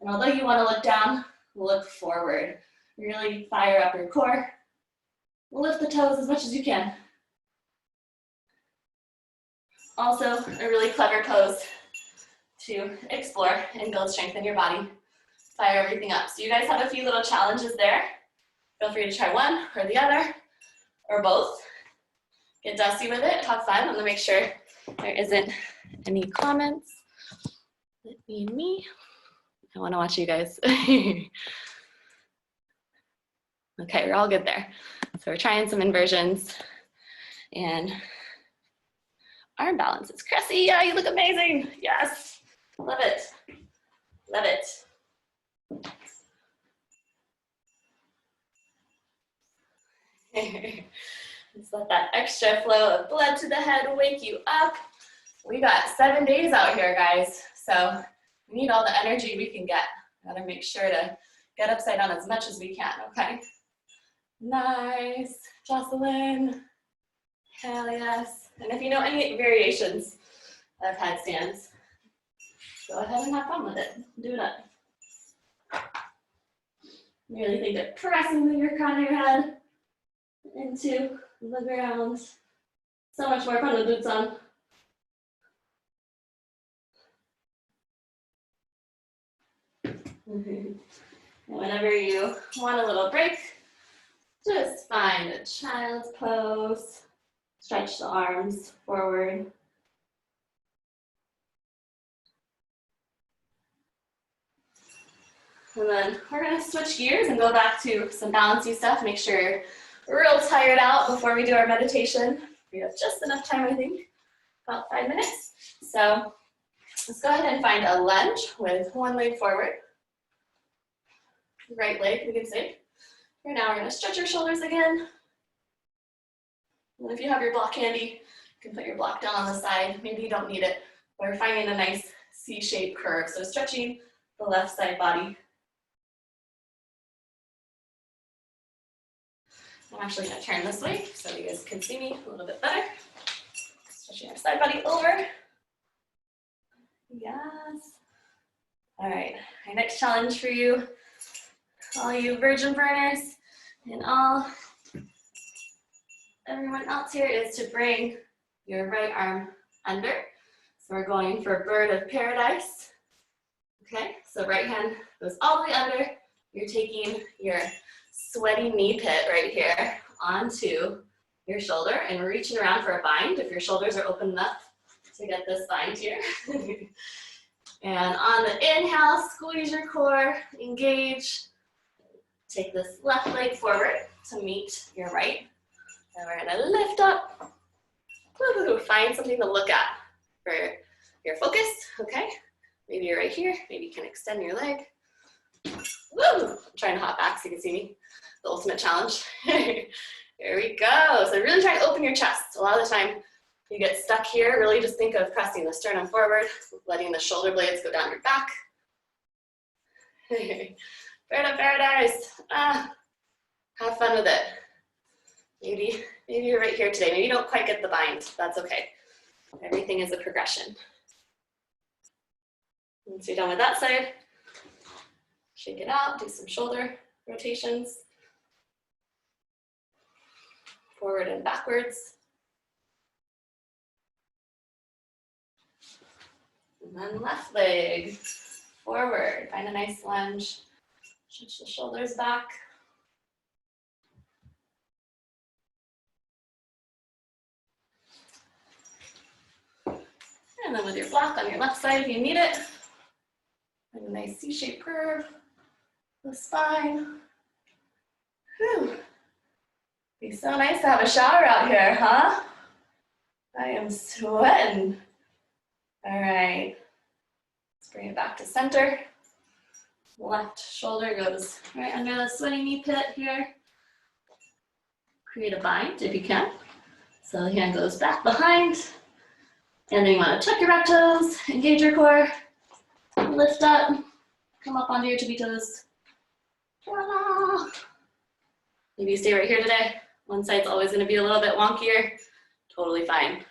And although you want to look down, look forward. Really fire up your core. Lift the toes as much as you can. Also, a really clever pose to explore and build strength in your body. Fire everything up. So you guys have a few little challenges there. Feel free to try one or the other, or both. Get dusty with it, have fun. I'm gonna make sure there isn't any comments. Me. I wanna watch you guys. Okay, we're all good there. So we're trying some inversions and arm balances. Cressie, yeah, you look amazing. Yes, love it, love it. Just let that extra flow of blood to the head wake you up. We got 7 days out here, guys. So we need all the energy we can get. Gotta make sure to get upside down as much as we can, okay? Nice, Jocelynn. Hell yes. And if you know any variations of headstands, go ahead and have fun with it. Do it up. Really think of pressing your crown of your head into the ground. So much more fun with boots on. And whenever you want a little break, just find a child's pose. Stretch the arms forward. And then we're gonna switch gears and go back to some balancey stuff. Make sure you're real tired out before we do our meditation. We have just enough time, I think, about 5 minutes. So let's go ahead and find a lunge with one leg forward. right leg, we can say. For now, we're gonna stretch our shoulders again. And if you have your block handy, you can put your block down on the side. Maybe you don't need it. But we're finding a nice C-shaped curve. So stretching the left side body. I'm actually gonna turn this way so you guys can see me a little bit better. Stretching our side body over. Yes. All right, our next challenge for you, all you virgin burners and everyone else here, is to bring your right arm under. So we're going for bird of paradise. Okay, so right hand goes all the way under. You're taking your sweaty knee pit right here onto your shoulder, and we're reaching around for a bind if your shoulders are open enough to get this bind here. And on the inhale, squeeze your core, engage. Take this left leg forward to meet your right. And we're gonna lift up. Woo-hoo. Find something to look at for your focus, okay? Maybe you're right here, maybe you can extend your leg. Woo! I'm trying to hop back so you can see me. The ultimate challenge. Here we go. So really try to open your chest. A lot of the time you get stuck here. Really just think of pressing the sternum forward, letting the shoulder blades go down your back. Bird of paradise. Have fun with it. Maybe you're right here today. Maybe you don't quite get the bind. That's okay. Everything is a progression. Once you're done with that side, shake it out, do some shoulder rotations. Forward and backwards. And then left leg, forward. Find a nice lunge. Stretch the shoulders back. And then with your block on your left side if you need it. Find a nice C-shaped curve. The spine. Whew. Be so nice to have a shower out here, huh? I am sweating. All right. Let's bring it back to center. Left shoulder goes right under the sweaty knee pit here. Create a bind if you can. So the hand goes back behind. And then you want to tuck your back toes, engage your core, lift up, come up onto your tippy toes. Maybe you stay right here today. One side's always going to be a little bit wonkier. Totally fine.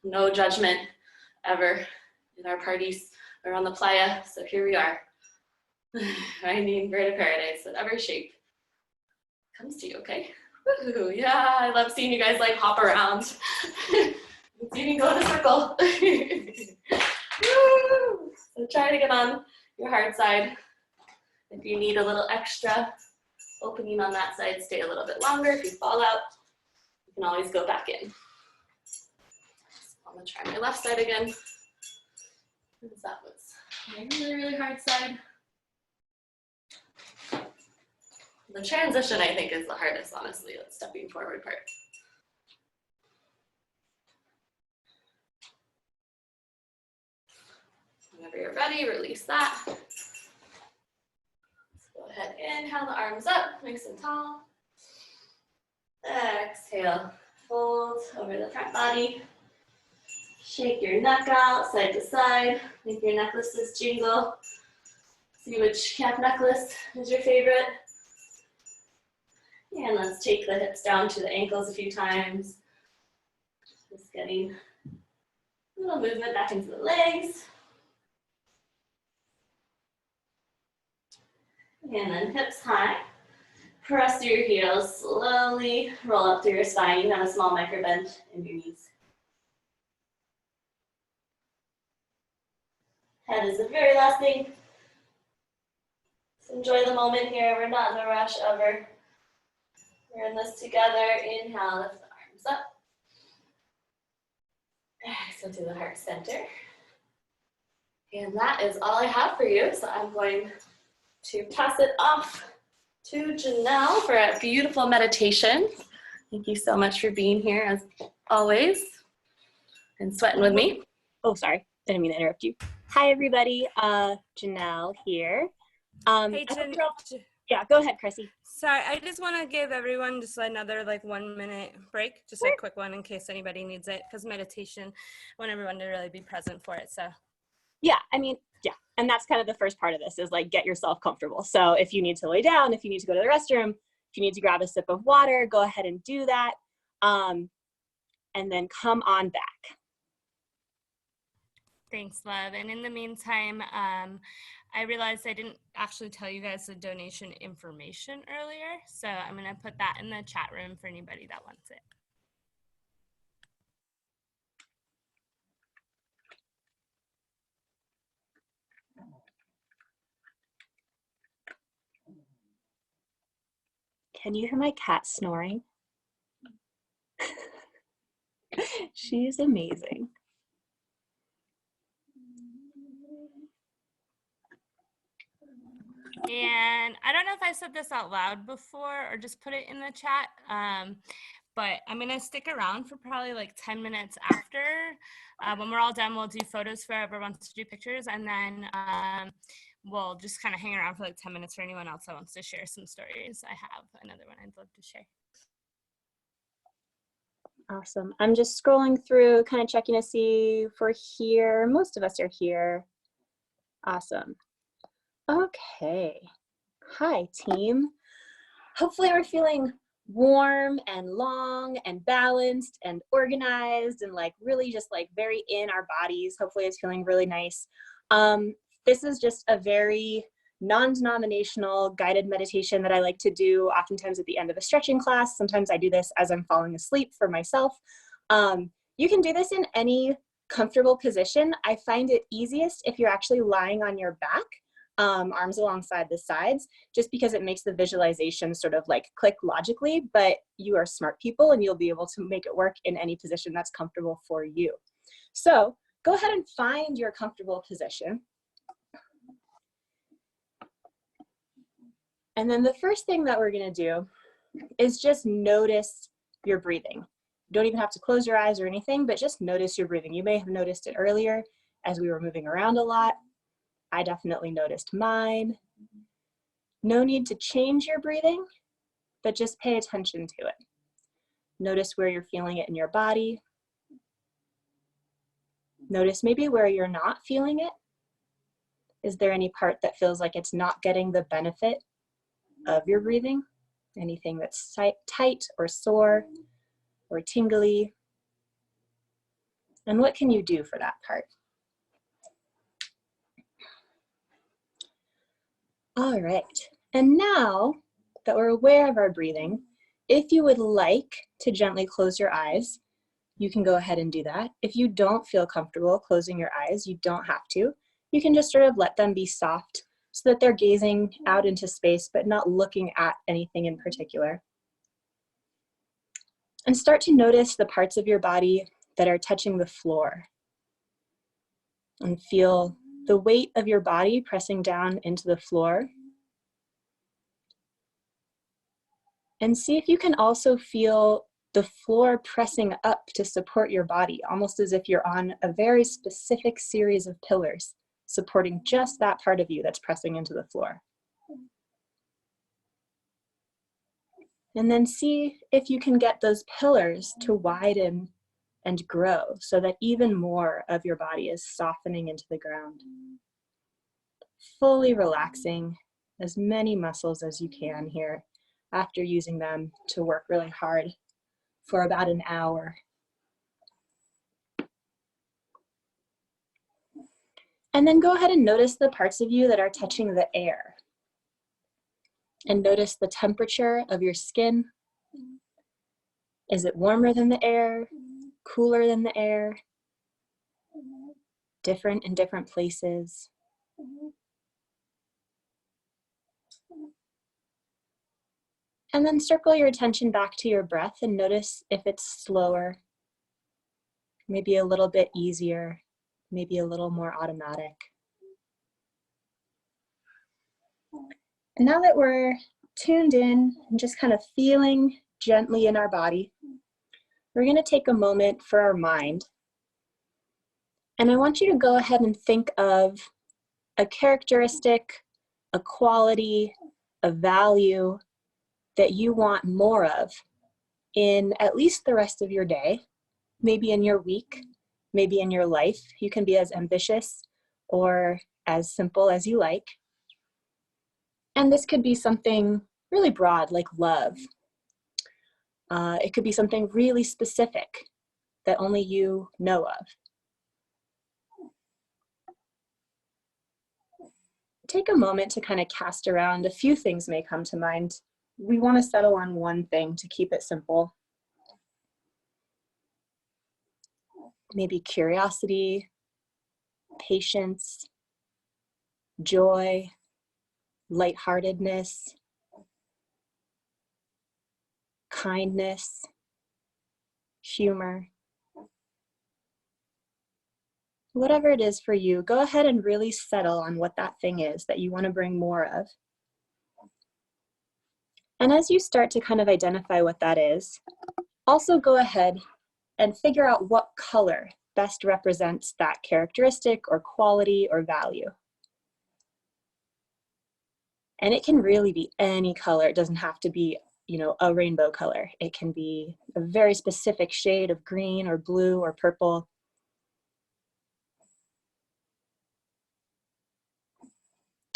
No judgment ever in our parties or on the playa. So here we are. Finding bird of paradise, whatever shape comes to you, okay? Woo-hoo. Yeah, I love seeing you guys like hop around. You can go in a circle. Woo! So try to get on your hard side. If you need a little extra opening on that side, stay a little bit longer. If you fall out, you can always go back in. So I'm gonna try my left side again. Because that was my really, really hard side. The transition, I think, is the hardest, honestly, the stepping forward part. Whenever you're ready, release that. Go ahead, inhale the arms up, nice and tall. Exhale, fold over the front body. Shake your neck out, side to side. Make your necklaces jingle. See which cap necklace is your favorite. And let's take the hips down to the ankles a few times. Just getting a little movement back into the legs. And then hips high. Press through your heels, slowly roll up through your spine. You can have a small micro bend in your knees. Head is the very last thing. So enjoy the moment here. We're not in a rush ever. We're in this together. Inhale, lift the arms up. Exhale to the heart center. And that is all I have for you. So I'm going to pass it off to Janelle for a beautiful meditation. Thank you so much for being here as always and sweating with me. Oh, sorry. Didn't mean to interrupt you. Hi, everybody. Janelle here. Hey, yeah, go ahead, Cressie. Sorry, I just want to give everyone just another like 1 minute break, just a quick one in case anybody needs it, because meditation, I want everyone to really be present for it. So yeah, I mean, yeah, and that's kind of the first part of this is like get yourself comfortable. So if you need to lay down, if you need to go to the restroom, if you need to grab a sip of water, go ahead and do that, and then come on back. Thanks, love. And in the meantime, I realized I didn't actually tell you guys the donation information earlier, so I'm going to put that in the chat room for anybody that wants it. Can you hear my cat snoring? She's amazing. And I don't know if I said this out loud before or just put it in the chat, but I'm going to stick around for probably like 10 minutes after. When we're all done, we'll do photos for whoever wants to do pictures, and then we'll just kind of hang around for like 10 minutes for anyone else that wants to share some stories. I have another one I'd love to share. Awesome. I'm just scrolling through, kind of checking to see if we're here. Most of us are here. Awesome. Okay. Hi, team. Hopefully we're feeling warm and long and balanced and organized and like really just like very in our bodies. Hopefully it's feeling really nice. This is just a very non-denominational guided meditation that I like to do oftentimes at the end of a stretching class. Sometimes I do this as I'm falling asleep for myself. You can do this in any comfortable position. I find it easiest if you're actually lying on your back, arms alongside the sides, just because it makes the visualization sort of like click logically, but you are smart people and you'll be able to make it work in any position that's comfortable for you. So go ahead and find your comfortable position. And then the first thing that we're gonna do is just notice your breathing. You don't even have to close your eyes or anything, but just notice your breathing. You may have noticed it earlier as we were moving around a lot. I definitely noticed mine. No need to change your breathing, but just pay attention to it. Notice where you're feeling it in your body. Notice maybe where you're not feeling it. Is there any part that feels like it's not getting the benefit of your breathing? Anything that's tight or sore or tingly? And what can you do for that part? All right, and now that we're aware of our breathing, if you would like to gently close your eyes, you can go ahead and do that. If you don't feel comfortable closing your eyes, you don't have to. You can just sort of let them be soft so that they're gazing out into space, but not looking at anything in particular. And start to notice the parts of your body that are touching the floor. And feel the weight of your body pressing down into the floor. And see if you can also feel the floor pressing up to support your body, almost as if you're on a very specific series of pillars, supporting just that part of you that's pressing into the floor. And then see if you can get those pillars to widen and grow so that even more of your body is softening into the ground. Fully relaxing as many muscles as you can here after using them to work really hard for about an hour. And then go ahead and notice the parts of you that are touching the air. And notice the temperature of your skin. Is it warmer than the air? Cooler than the air? Different in different places? And then circle your attention back to your breath and notice if it's slower, maybe a little bit easier, maybe a little more automatic. And now that we're tuned in and just kind of feeling gently in our body, we're going to take a moment for our mind. And I want you to go ahead and think of a characteristic, a quality, a value that you want more of in at least the rest of your day, maybe in your week, maybe in your life. You can be as ambitious or as simple as you like. And this could be something really broad, like love. It could be something really specific that only you know of. Take a moment to kind of cast around. A few things may come to mind. We want to settle on one thing to keep it simple. Maybe curiosity, patience, joy, lightheartedness, kindness, humor. Whatever it is for you, go ahead and really settle on what that thing is that you want to bring more of. And as you start to kind of identify what that is, also go ahead and figure out what color best represents that characteristic or quality or value. And it can really be any color. It doesn't have to be, you know, a rainbow color. It can be a very specific shade of green or blue or purple.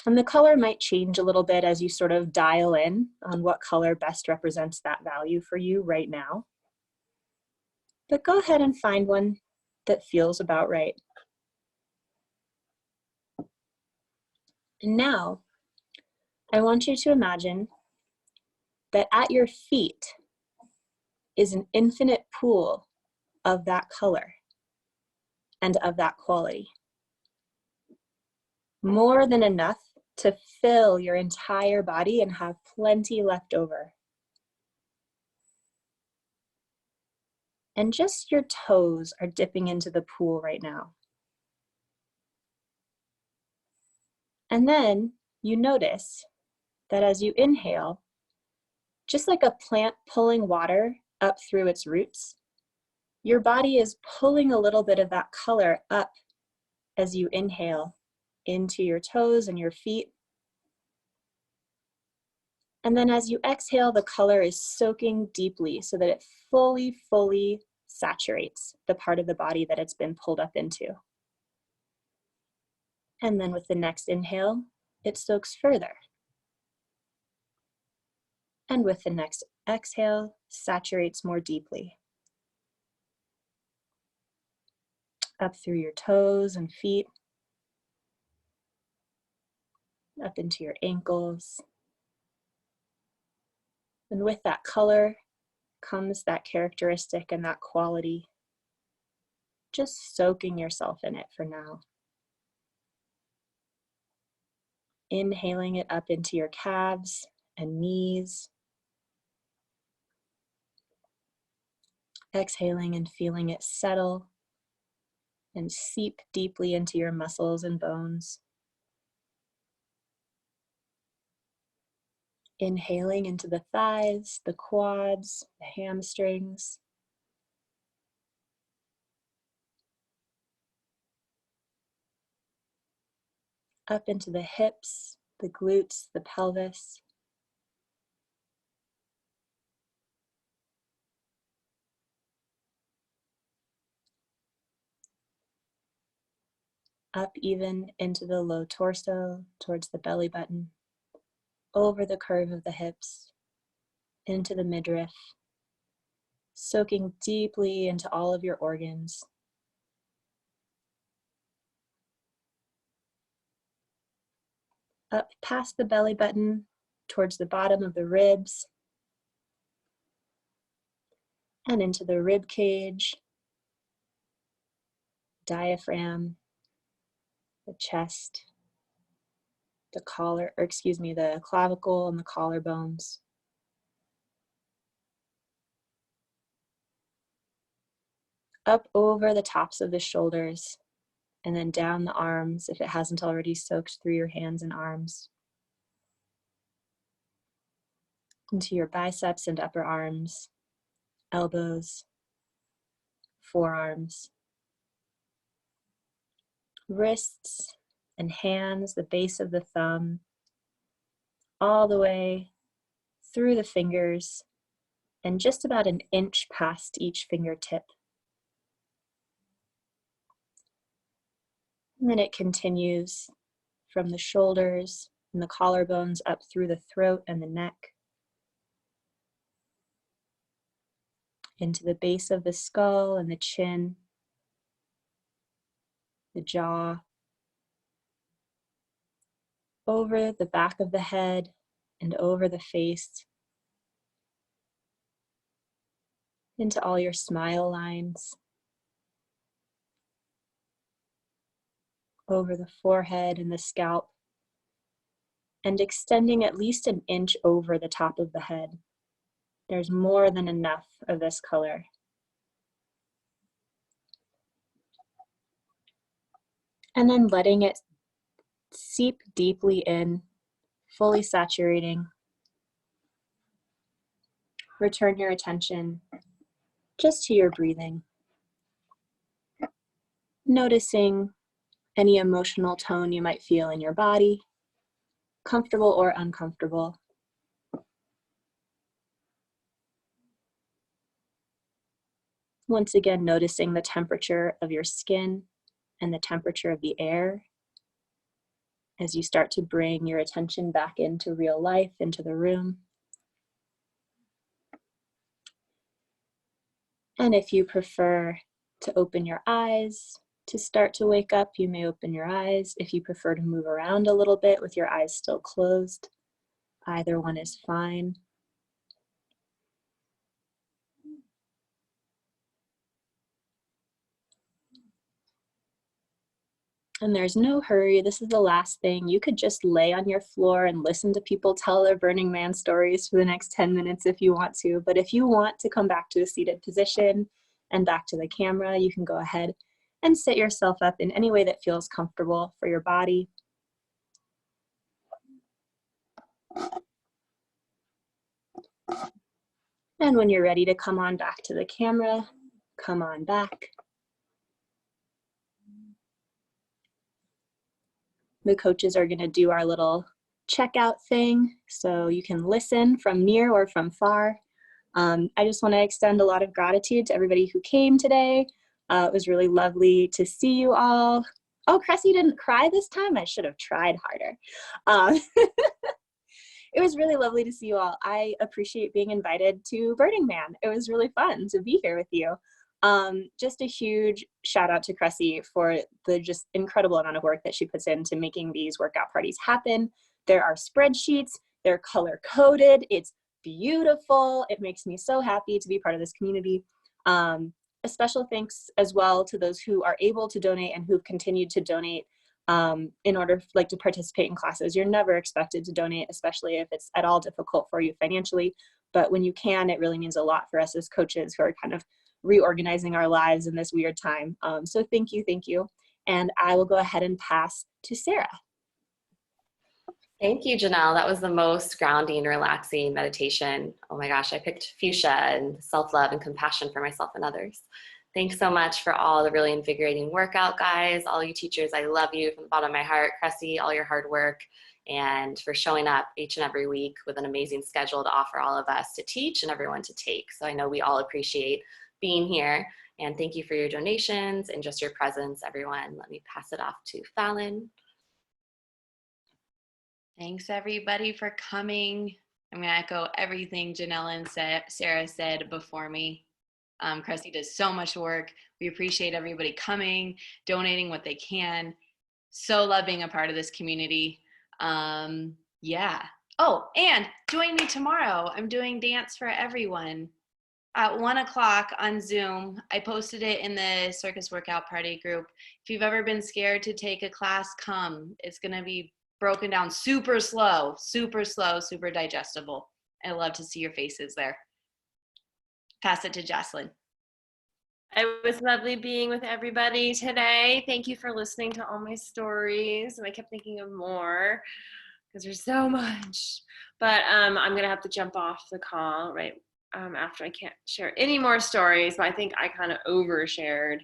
And the color might change a little bit as you sort of dial in on what color best represents that value for you right now. But go ahead and find one that feels about right. And now, I want you to imagine that at your feet is an infinite pool of that color and of that quality. More than enough to fill your entire body and have plenty left over. And just your toes are dipping into the pool right now. And then you notice that as you inhale, just like a plant pulling water up through its roots, your body is pulling a little bit of that color up as you inhale into your toes and your feet. And then as you exhale, the color is soaking deeply so that it fully saturates the part of the body that it's been pulled up into. And then with the next inhale, it soaks further. And with the next exhale, saturates more deeply. Up through your toes and feet, up into your ankles. And with that color comes that characteristic and that quality. Just soaking yourself in it for now. Inhaling it up into your calves and knees. Exhaling and feeling it settle and seep deeply into your muscles and bones. Inhaling into the thighs, the quads, the hamstrings. Up into the hips, the glutes, the pelvis. Up even into the low torso, towards the belly button, over the curve of the hips, into the midriff, soaking deeply into all of your organs. Up past the belly button, towards the bottom of the ribs, and into the rib cage, diaphragm, the chest, the the clavicle and the collarbones. Up over the tops of the shoulders, and then down the arms if it hasn't already soaked through your hands and arms. Into your biceps and upper arms, elbows, forearms, wrists and hands, the base of the thumb, all the way through the fingers and just about an inch past each fingertip. And then it continues from the shoulders and the collarbones up through the throat and the neck, into the base of the skull and the chin, the jaw, over the back of the head and over the face, into all your smile lines, over the forehead and the scalp, and extending at least an inch over the top of the head. There's more than enough of this color. And then letting it seep deeply in, fully saturating. Return your attention just to your breathing. Noticing any emotional tone you might feel in your body, comfortable or uncomfortable. Once again, noticing the temperature of your skin and the temperature of the air as you start to bring your attention back into real life, into the room. And if you prefer to open your eyes to start to wake up, you may open your eyes. If you prefer to move around a little bit with your eyes still closed, either one is fine. And there's no hurry. This is the last thing. You could just lay on your floor and listen to people tell their Burning Man stories for the next 10 minutes if you want to. But if you want to come back to a seated position and back to the camera, you can go ahead and sit yourself up in any way that feels comfortable for your body. And when you're ready to come on back to the camera, come on back. The coaches are going to do our little checkout thing, so you can listen from near or from far. I just want to extend a lot of gratitude to everybody who came today. It was really lovely to see you all. Oh, Cressie didn't cry this time? I should have tried harder. It was really lovely to see you all. I appreciate being invited to Burning Man. It was really fun to be here with you. Just a huge shout out to Cressie for the just incredible amount of work that she puts into making these workout parties happen. There are spreadsheets, they're color coded, it's beautiful. It makes me so happy to be part of this community. A special thanks as well to those who are able to donate and who've continued to donate in order to participate in classes. You're never expected to donate, especially if it's at all difficult for you financially. But when you can, it really means a lot for us as coaches who are kind of reorganizing our lives in this weird time. So thank you, thank you. And I will go ahead and pass to Sarah. Thank you, Janelle. That was the most grounding, relaxing meditation. Oh my gosh, I picked fuchsia and self-love and compassion for myself and others. Thanks so much for all the really invigorating workout, guys. All you teachers, I love you from the bottom of my heart. Cressie, all your hard work, and for showing up each and every week with an amazing schedule to offer all of us to teach and everyone to take. So I know we all appreciate being here, and thank you for your donations and just your presence, everyone. Let me pass it off to Fallon. Thanks everybody for coming. I'm gonna echo everything Janelle and Sarah said before me. Cressie does so much work. We appreciate everybody coming, donating what they can. So love being a part of this community. Yeah. Oh, and join me tomorrow. I'm doing Dance for Everyone at 1 o'clock on Zoom. I posted it in the Circus Workout Party group. If you've ever been scared to take a class, come. It's gonna be broken down super slow, super digestible. I love to see your faces there. Pass it to Jocelynn. It was lovely being with everybody today. Thank you for listening to all my stories. And I kept thinking of more because there's so much. But I'm going to have to jump off the call right after. I can't share any more stories, but I think I kind of overshared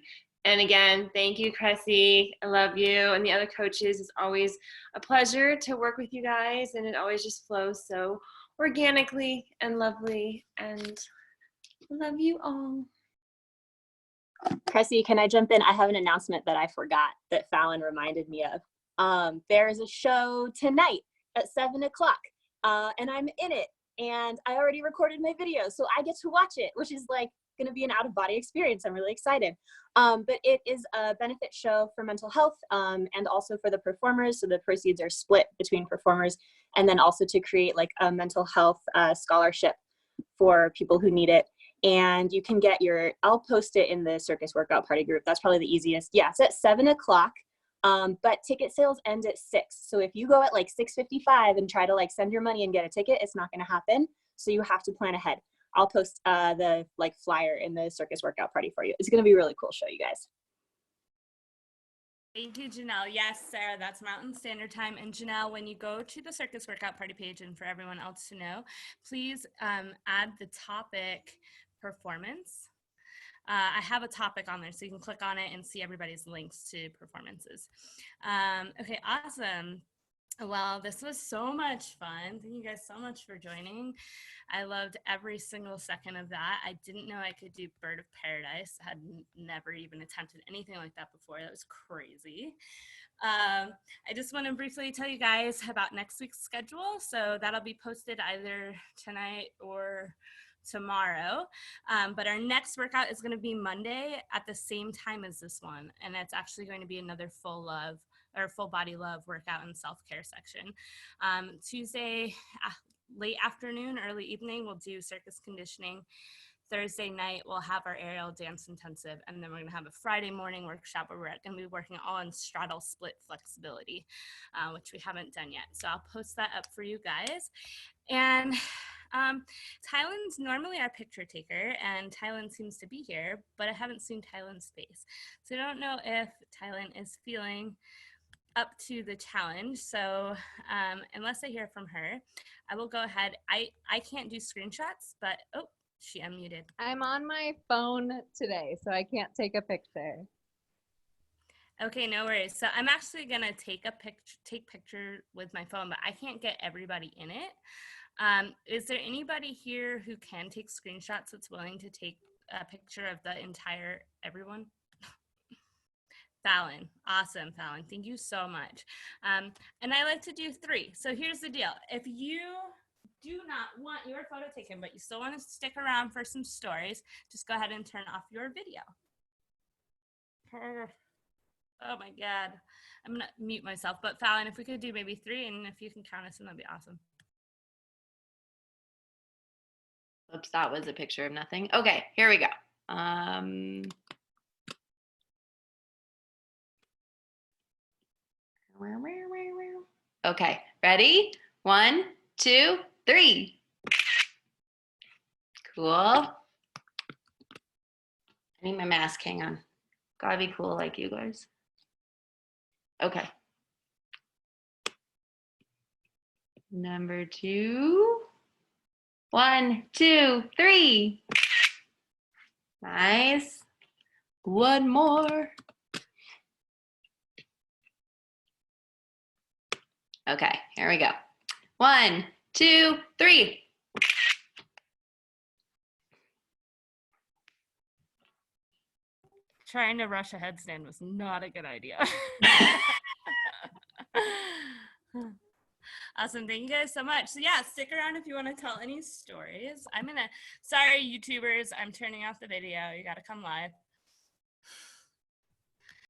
And again, thank you, Cressie. I love you. And the other coaches, it's always a pleasure to work with you guys, and it always just flows so organically and lovely. And I love you all. Cressie, can I jump in? I have an announcement that I forgot that Fallon reminded me of. There is a show tonight at 7 o'clock, and I'm in it. And I already recorded my video, so I get to watch it, which is like going to be an out-of-body experience. I'm really excited. But it is a benefit show for mental health and also for the performers. So the proceeds are split between performers, and then also to create like a mental health scholarship for people who need it. And you can get I'll post it in the Circus Workout Party group. That's probably the easiest. Yeah, it's at 7 o'clock. But ticket sales end at 6. So if you go at like 6:55 and try to like send your money and get a ticket, it's not going to happen. So you have to plan ahead. I'll post the like flyer in the Circus Workout Party for you. It's going to be a really cool show, you guys. Thank you, Janelle. Yes, Sarah, that's Mountain Standard Time. And Janelle, when you go to the Circus Workout Party page, and for everyone else to know, please add the topic performance. I have a topic on there, so you can click on it and see everybody's links to performances. Okay, awesome. Well, this was so much fun. Thank you guys so much for joining. I loved every single second of that. I didn't know I could do Bird of Paradise. I had never even attempted anything like that before. That was crazy. I just want to briefly tell you guys about next week's schedule. So that'll be posted either tonight or tomorrow, but our next workout is going to be Monday at the same time as this one, and it's actually going to be another full body love workout and self-care section. Tuesday late afternoon, early evening, we'll do circus conditioning. Thursday night, we'll have our aerial dance intensive, and then we're going to have a Friday morning workshop where we're going to be working all on straddle split flexibility, which we haven't done yet. So I'll post that up for you guys. And Tylen's normally our picture taker, and Tylen seems to be here, but I haven't seen Tylen's face. So I don't know if Tylen is feeling up to the challenge. So unless I hear from her, I will go ahead. I can't do screenshots, but oh, she unmuted. I'm on my phone today, so I can't take a picture. Okay, no worries. So I'm actually gonna take picture with my phone, but I can't get everybody in it. Is there anybody here who can take screenshots that's willing to take a picture of the entire everyone? Fallon, awesome, Fallon. Thank you so much. And I like to do 3. So here's the deal. If you do not want your photo taken, but you still want to stick around for some stories, just go ahead and turn off your video. Oh my God. I'm gonna mute myself, but Fallon, if we could do maybe 3, and if you can count us in, that'd be awesome. Oops, that was a picture of nothing. Okay, here we go. Okay, ready? 1, 2, 3. Cool. I need my mask, hang on. Gotta be cool like you guys. Okay. Number 2. 1, 2, 3. Nice. One more. Okay, here we go. 1, 2, 3. Trying to rush a headstand was not a good idea. Awesome, thank you guys so much. So yeah, stick around if you want to tell any stories. Sorry YouTubers, I'm turning off the video. You gotta come live.